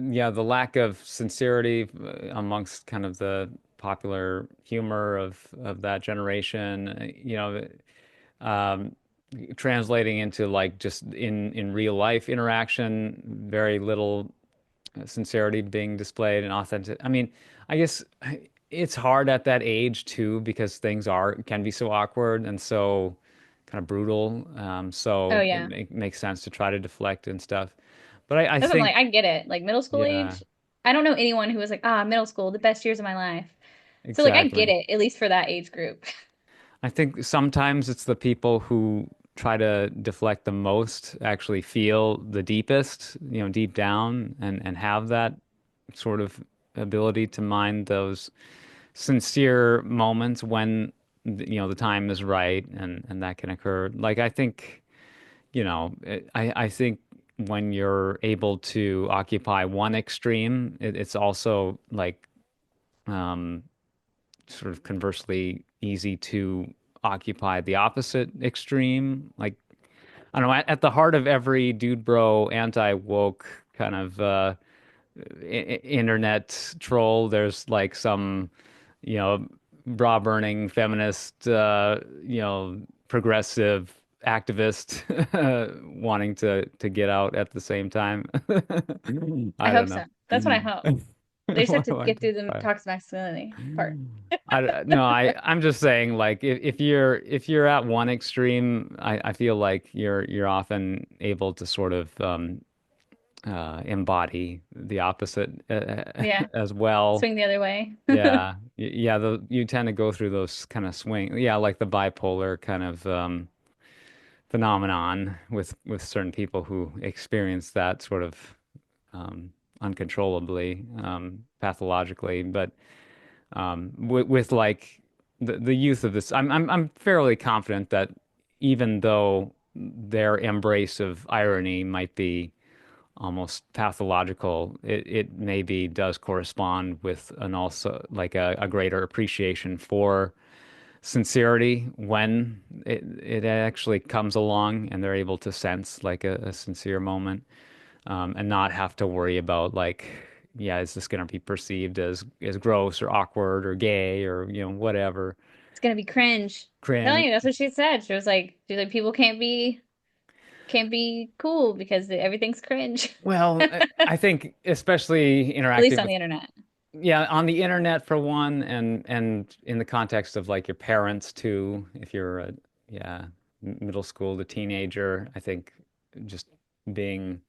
yeah, the lack of sincerity amongst kind of the popular humor of that generation, um, translating into like just in real life interaction, very little sincerity being displayed and authentic. I mean, I guess it's hard at that age too because things are can be so awkward and so kind of brutal. Oh So it yeah. makes sense to try to deflect and stuff. But I That's what I'm like, think, I get it. Like middle school yeah, age, I don't know anyone who was like, ah, middle school, the best years of my life. So like I get exactly. it, at least for that age group. I think sometimes it's the people who try to deflect the most actually feel the deepest, deep down and have that sort of ability to mine those sincere moments when the time is right and that can occur. Like I think, I think when you're able to occupy one extreme, it's also like um sort of conversely easy to occupy the opposite extreme. Like I don't know, at the heart of every dude bro anti-woke kind of internet troll, there's like some, you know, bra burning feminist, progressive activist wanting to get out at the same time. I I hope don't so. know. That's what I hope. They just have What to do I get through the do? toxic masculinity part. No, I'm just saying like if you're at one extreme, I feel like you're often able to sort of embody the opposite Yeah, as well. swing the other way. Yeah, yeah. You tend to go through those kind of swing. Yeah, like the bipolar kind of phenomenon with certain people who experience that sort of um, uncontrollably, pathologically. But with like the youth of this, I'm fairly confident that even though their embrace of irony might be almost pathological, it maybe does correspond with an also like a greater appreciation for sincerity when it actually comes along and they're able to sense like a sincere moment, and not have to worry about like, yeah, is this going to be perceived as gross or awkward or gay or whatever. It's gonna be cringe. Telling Cringe. you, that's what she said. She's like, people can't be cool because everything's cringe. Well, I think especially At least interacting on with, the internet. yeah, on the internet for one, and in the context of like your parents too, if you're a, yeah, middle school to teenager, I think just being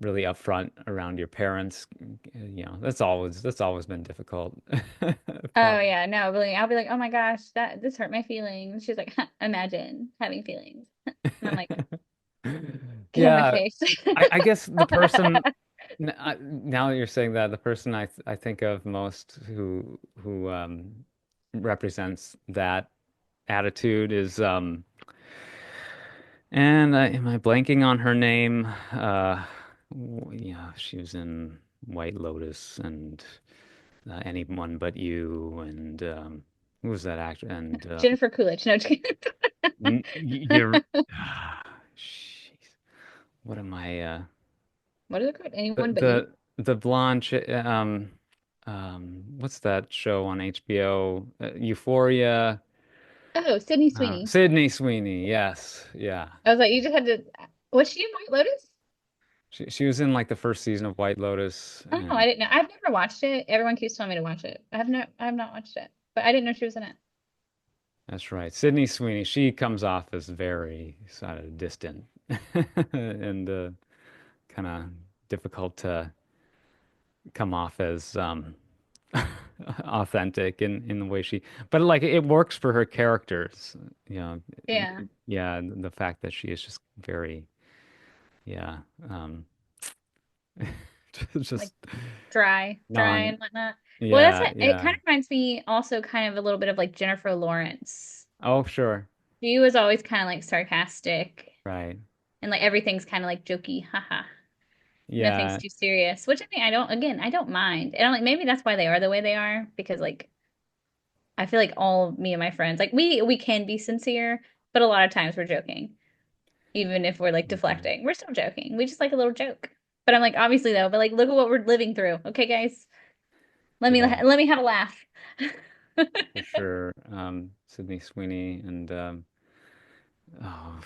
really upfront around your parents, that's always been difficult. Oh Probably. yeah, no, really. I'll be like, oh my gosh, that this hurt my feelings. She's like, imagine having feelings. And I'm like, get out of my Yeah, face. I guess the person now that you're saying that, the person I think of most who represents that attitude is and am I blanking on her name? Yeah, she was in White Lotus and Anyone But You, and who was that actor? And Jennifer Coolidge. No, just kidding. you're, jeez, what am I? What is it called? The Anyone but you? the blonde, what's that show on HBO? Euphoria. Oh, Sydney Sweeney. Sydney Sweeney. Yes, yeah. I was like, you just had to. Was she in White Lotus? She was in like the first season of White Lotus, Oh, I and didn't know. I've never watched it. Everyone keeps telling me to watch it. I have not watched it, but I didn't know she was in it. that's right. Sydney Sweeney. She comes off as very sort of distant and kind of difficult to come off as authentic in the way she, but like it works for her characters, you know. Yeah, Yeah, the fact that she is just very, yeah, um, like just dry non, and whatnot. Well, that's yeah, what it yeah. kind of reminds me also kind of a little bit of like Jennifer Lawrence. Oh, sure, She was always kind of like sarcastic right, and like everything's kind of like jokey, haha. Nothing's yeah, too serious, which I mean, I don't mind. And I'm like, maybe that's why they are the way they are because like I feel like all me and my friends, like we can be sincere, but a lot of times we're joking. Even if we're like okay, deflecting, we're still joking. We just like a little joke. But I'm like, obviously though, but like look at what we're living through. Okay, guys. yeah, Let me have a laugh. for sure. Sydney Sweeney and oh,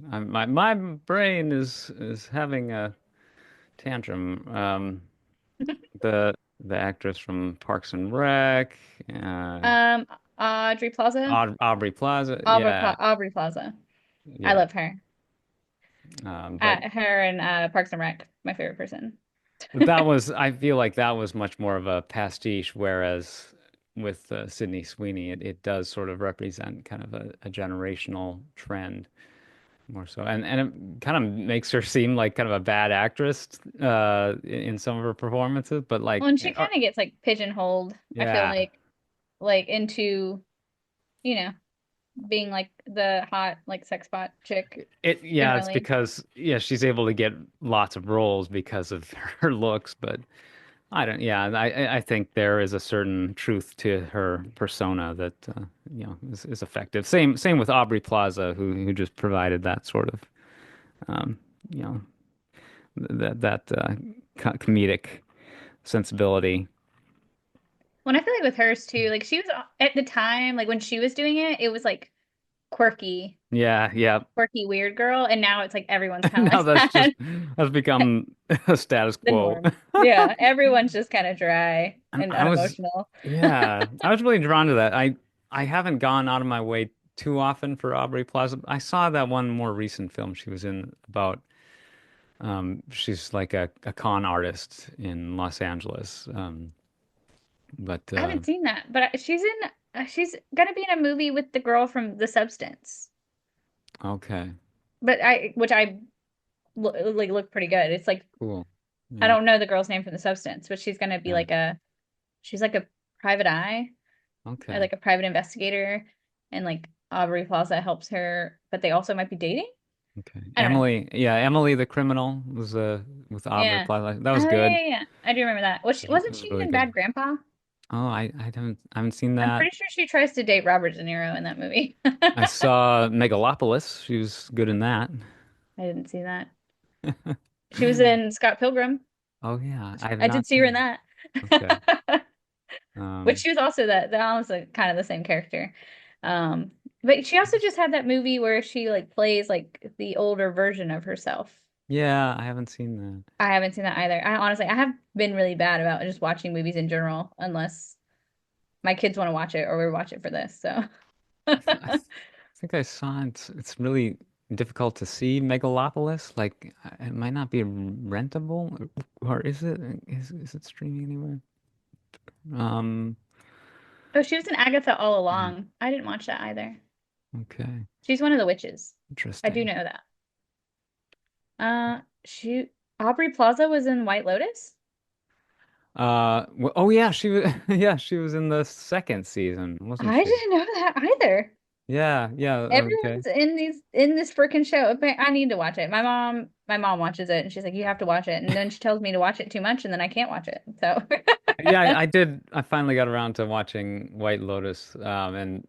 my brain is having a tantrum. The actress from Parks and Rec, uh, Um, Audrey Plaza. Aubrey Plaza, yeah, Aubrey Plaza. I yeah. love her. But Her and Parks and Rec, my favorite person. that was, I feel like that was much more of a pastiche, whereas with Sydney Sweeney, it does sort of represent kind of a generational trend. more so, and it kind of makes her seem like kind of a bad actress in some of her performances, but Well, like, and she kind of gets like pigeonholed, I feel yeah, like into, you know, being like the hot like sex bot chick yeah, it's generally. because yeah, she's able to get lots of roles because of her looks, but I don't, yeah, I think there is a certain truth to her persona that is effective. Same with Aubrey Plaza, who just provided that sort of um, you know that comedic sensibility. When I feel like with hers too, like she was at the time, like when she was doing it, it was like quirky, Yeah, yeah. quirky weird girl, and now it's like everyone's kind of Now like that's just that. has become a status The quo. norm. Yeah, everyone's just kind of dry And and I was, unemotional. yeah, I was really drawn to that. I haven't gone out of my way too often for Aubrey Plaza. I saw that one more recent film she was in about she's like a con artist in Los Angeles. But I haven't seen that, but she's gonna be in a movie with the girl from The Substance. okay, But which I like look pretty good. It's like cool. I Yeah, don't know the girl's name from The Substance, but she's gonna be yeah. like she's like a private eye or Okay, like a private investigator, and like Aubrey Plaza helps her, but they also might be dating. okay. I don't know. Emily the Criminal was with Aubrey Yeah. Plaza. That was Oh yeah, good. yeah, yeah. I do remember that. It Wasn't was she really in good. Bad Grandpa? Oh, I haven't seen I'm that. pretty sure she tries to date Robert De Niro in that movie. I saw Megalopolis. She was good in that. I didn't see that. She was in Scott Pilgrim. Oh yeah, I have I did not see her in seen that. that. Okay. Which Um, she was also that was like kind of the same character. But she also just had that movie where she like plays like the older version of herself. yeah, I haven't seen I haven't seen that either. I have been really bad about just watching movies in general, unless my kids want to watch it or we watch it for this. So that. I think I saw it. It's really difficult to see Megalopolis. Like it might not be rentable, or is it? Is it streaming anywhere? Um, oh, she was in Agatha all yeah. along. I didn't watch that either. Okay, She's one of the witches. I do interesting. know that. She Aubrey Plaza was in White Lotus. Oh yeah, she was. Yeah, she was in the second season, wasn't I she? didn't know that either. Yeah, yeah. Okay. Everyone's in this freaking show. I need to watch it. My mom watches it and she's like, you have to watch it. And then she tells me to watch it too much and then I can't watch it. So Yeah, I did. I finally got around to watching White Lotus, and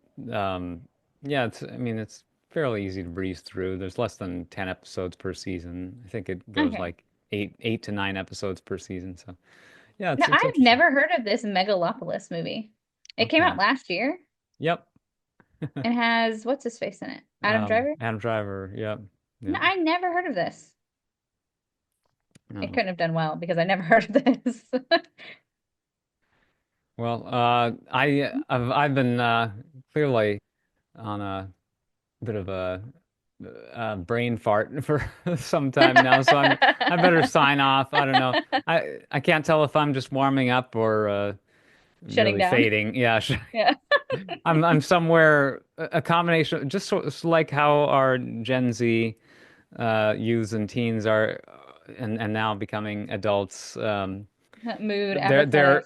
yeah, I mean, it's fairly easy to breeze through. There's less than 10 episodes per season. I think it goes okay. like eight to nine episodes per season. So yeah, Now it's I've interesting. never heard of this Megalopolis movie. It came out Okay. last year Yep. and has what's his face in it? Adam Driver? Adam Driver. Yep. No, Yep. I never heard of this. It Oh. couldn't have done well because I never heard of this. Well, I've been clearly on a bit of a brain fart for some time now, so I better sign off. I don't know. I can't tell if I'm just warming up or Shutting really down. fading. Yeah, Yeah. I'm somewhere a combination, just like how our Gen Z youths and teens are, and now becoming adults. Mood, They're apathetic.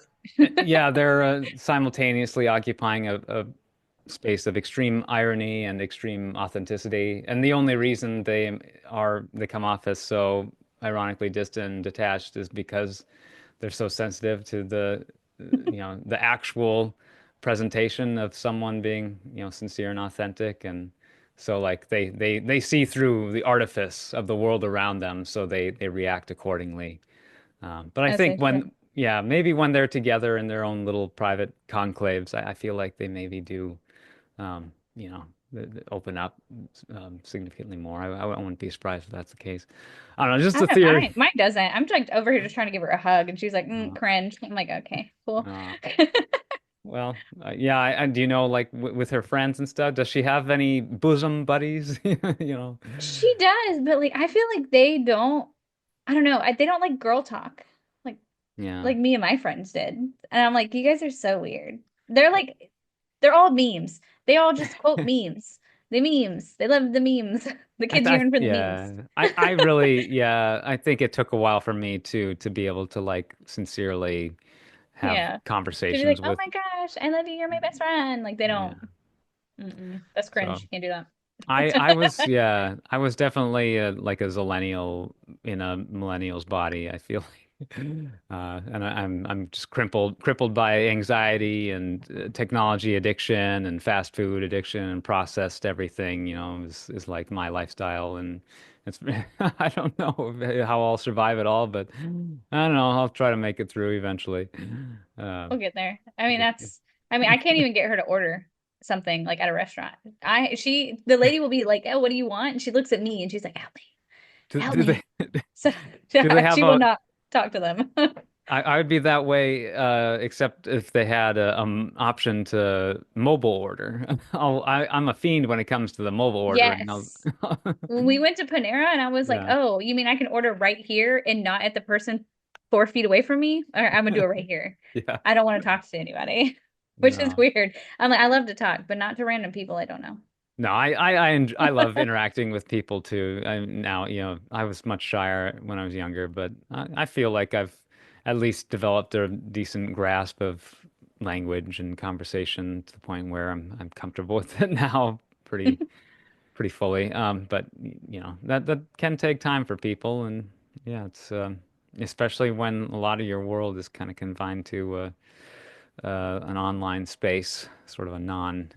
yeah, they're simultaneously occupying a space of extreme irony and extreme authenticity. And the only reason they come off as so ironically distant and detached is because they're so sensitive to the actual presentation of someone being, sincere and authentic. And so like they see through the artifice of the world around them, so they react accordingly. But I That's think interesting. maybe when they're together in their own little private conclaves, I feel like they maybe do, um, you know, open up significantly more. I wouldn't be surprised if that's the case. I don't know, just I a know theory. mine doesn't. I'm like over here just trying to give her a hug and she's like, Uh, cringe. I'm like, okay, cool. uh, well, yeah. Do you know, like with her friends and stuff, does she have any bosom buddies? You know? She does, but like I feel like they don't I don't know, they don't like girl talk. Like Yeah. like me and my friends did. And I'm like, you guys are so weird. They're all memes. They all just quote memes. The memes. They love the memes. The kids yearn for the memes. Yeah, I really, yeah, I think it took a while for me to be able to like sincerely have Yeah. To be like, conversations oh with, my gosh, I love you. You're my best friend. Like they yeah. don't. Mm-mm. That's cringe. So You can't do I was, that. yeah, I was definitely like a zillennial in a millennial's body, I feel like. And I'm just crippled by anxiety and technology addiction and fast food addiction and processed everything, is like my lifestyle. And it's I don't know how I'll survive it all, but I don't know. I'll try to make it through eventually. Uh, We'll get there. I mean, I can't even get her to order something like at a restaurant. The lady will be like, oh, what do you want? And she looks at me and she's like, do, help do they me. So do they have she will a not talk to them. I would be that way, except if they had a option to mobile order. I'm a fiend when it comes to the mobile ordering. Yes. When we went to Panera and I was like, Yeah, oh, you mean I can order right here and not at the person 4 feet away from me? Or I'm gonna do it right here. yeah, I don't want to talk to anybody, which is no, weird. I'm like, I love to talk, but not to random people I don't know. no. I love interacting with people too. Now, I was much shyer when I was younger, but I feel like I've at least developed a decent grasp of language and conversation to the point where I'm comfortable with it now, pretty fully. But that can take time for people, and yeah, it's especially when a lot of your world is kind of confined to an online space, sort of a non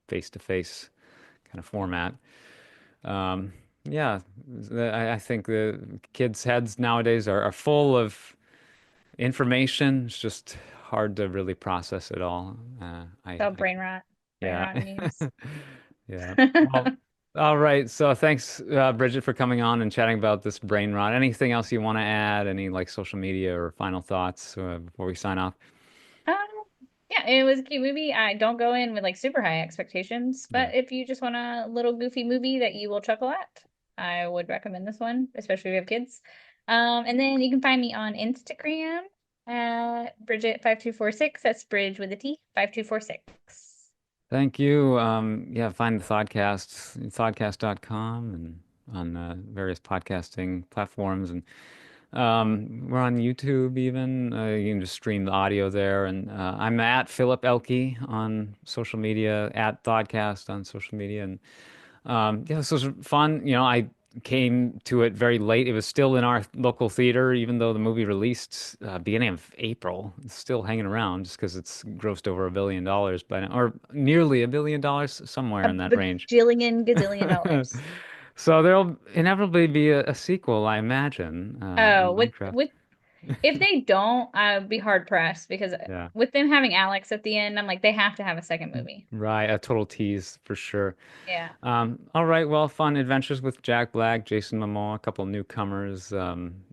face-to-face kind of format. Um, yeah, I think the kids' heads nowadays are full of information. It's just hard to really process it all. So I brain yeah. rot memes. Yeah. Well, all right. So thanks, Bridget, for coming on and chatting about this brain rot. Anything else you want to add? Any like social media or final thoughts before we sign off? Um, yeah, it was a cute movie. I don't go in with like super high expectations, Yeah. but if you just want a little goofy movie that you will chuckle at, I would recommend this one, especially if you have kids. And then you can find me on Instagram at Bridget5246. That's Bridge with a T, 5246. Thank you. Yeah, find the Thoughtcast, thoughtcast.com and on various podcasting platforms. And we're on YouTube even. You can just stream the audio there. And I'm at Philip Elke on social media, at Thoughtcast on social media. And yeah, this was fun. I came to it very late. It was still in our local theater, even though the movie released beginning of April. It's still hanging around just because it's grossed over $1 billion by now, or nearly $1 billion, somewhere A in that range. bajillion gazillion dollars. So there'll inevitably be a sequel, I imagine, Oh, in Minecraft. with if they don't, I'd be hard pressed because Yeah. with them having Alex at the end, I'm like, they have to have a second movie. Right, a total tease for sure. Yeah. All right, well, fun adventures with Jack Black, Jason Momoa, a couple newcomers,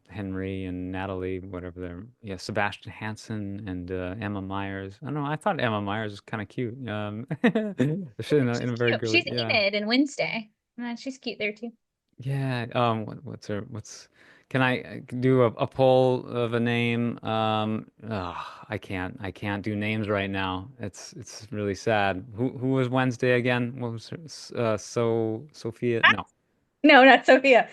Henry and Natalie, whatever they're, yeah, Sebastian Hansen and Emma Myers. I don't know, I thought Emma Myers was kind of cute. In She's a very cute. girly, She's yeah, Enid in Wednesday. She's cute there too. yeah. What's her? Can I do a poll of a name? I can't do names right now. It's really sad. Who was Wednesday again? What was her? Sophia? Ah, No. no, not Sophia.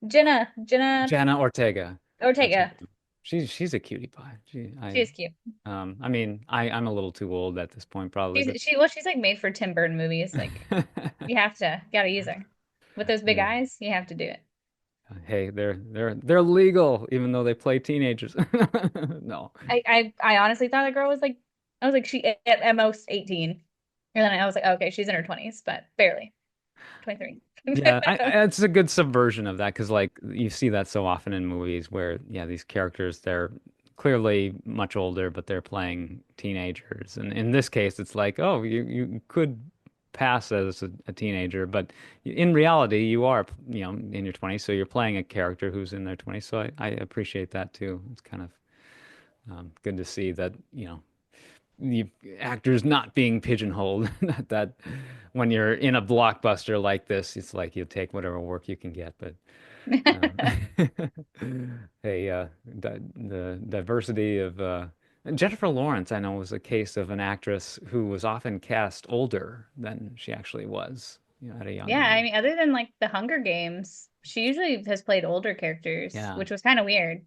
Jenna Jana Ortega. That's her Ortega. name. She's a cutie pie. She is cute. I mean, I'm a little too old at this point probably, but She's like made for Tim Burton movies. Like gotta use her. With those big yeah. eyes, you have to do it. Hey, they're legal even though they play teenagers. No. I honestly thought the girl was like I was like she at most 18. And then I was like, oh, okay, she's in her 20s, but barely 23. Yeah, it's a good subversion of that because like you see that so often in movies where yeah, these characters they're clearly much older, but they're playing teenagers. And in this case, it's like, oh, you could pass as a teenager, but in reality, you are, in your 20s, so you're playing a character who's in their 20s. So I appreciate that too. It's kind of good to see that, the actors not being pigeonholed. That when you're in a blockbuster like this, it's like you take whatever work you can get. But um, hey, the diversity of Jennifer Lawrence, I know, was a case of an actress who was often cast older than she actually was, at a young Yeah, I age. mean, other than like the Hunger Games, she usually has played older characters, Yeah. which was kind of weird.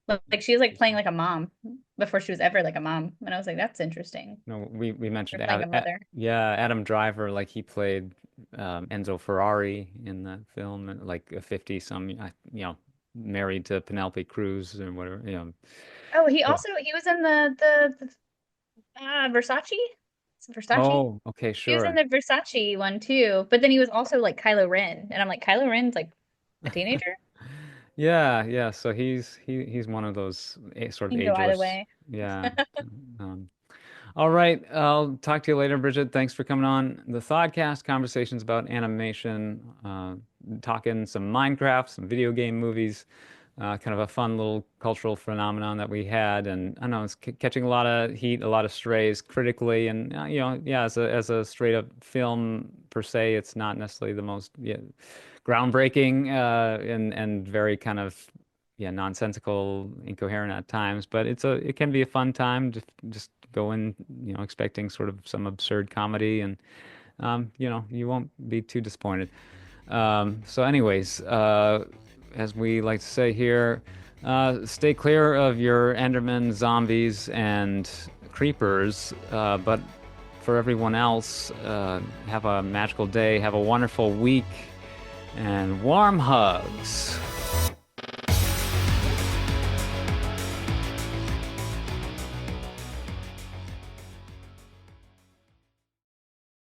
But like she was like playing like a mom before she was ever like a mom. And I was like, that's interesting. No, we Or mentioned playing a mother. yeah, Adam Driver, like he played Enzo Ferrari in that film, and like a 50 some, married to Penelope Cruz or whatever, Oh, he So- also he was in the Versace. Is it Versace? Oh, okay, He was in sure. the Versace one too. But then he was also like Kylo Ren. And I'm like, Kylo Ren's like a teenager? Yeah, yeah. So he's one of those sort of He can go either ageless. way. Yeah. Um, all right. I'll talk to you later, Bridget. Thanks for coming on the Thodcast, conversations about animation, talking some Minecraft, some video game movies, kind of a fun little cultural phenomenon that we had. And I don't know, it's catching a lot of heat, a lot of strays critically. And, yeah, as a straight up film per se, it's not necessarily the most, yeah, groundbreaking, and very kind of, yeah, nonsensical, incoherent at times, but it can be a fun time to just go in, expecting sort of some absurd comedy, and you won't be too disappointed. So anyways, as we like to say here, stay clear of your Enderman, zombies, and creepers, but for everyone else, have a magical day, have a wonderful week, and warm hugs.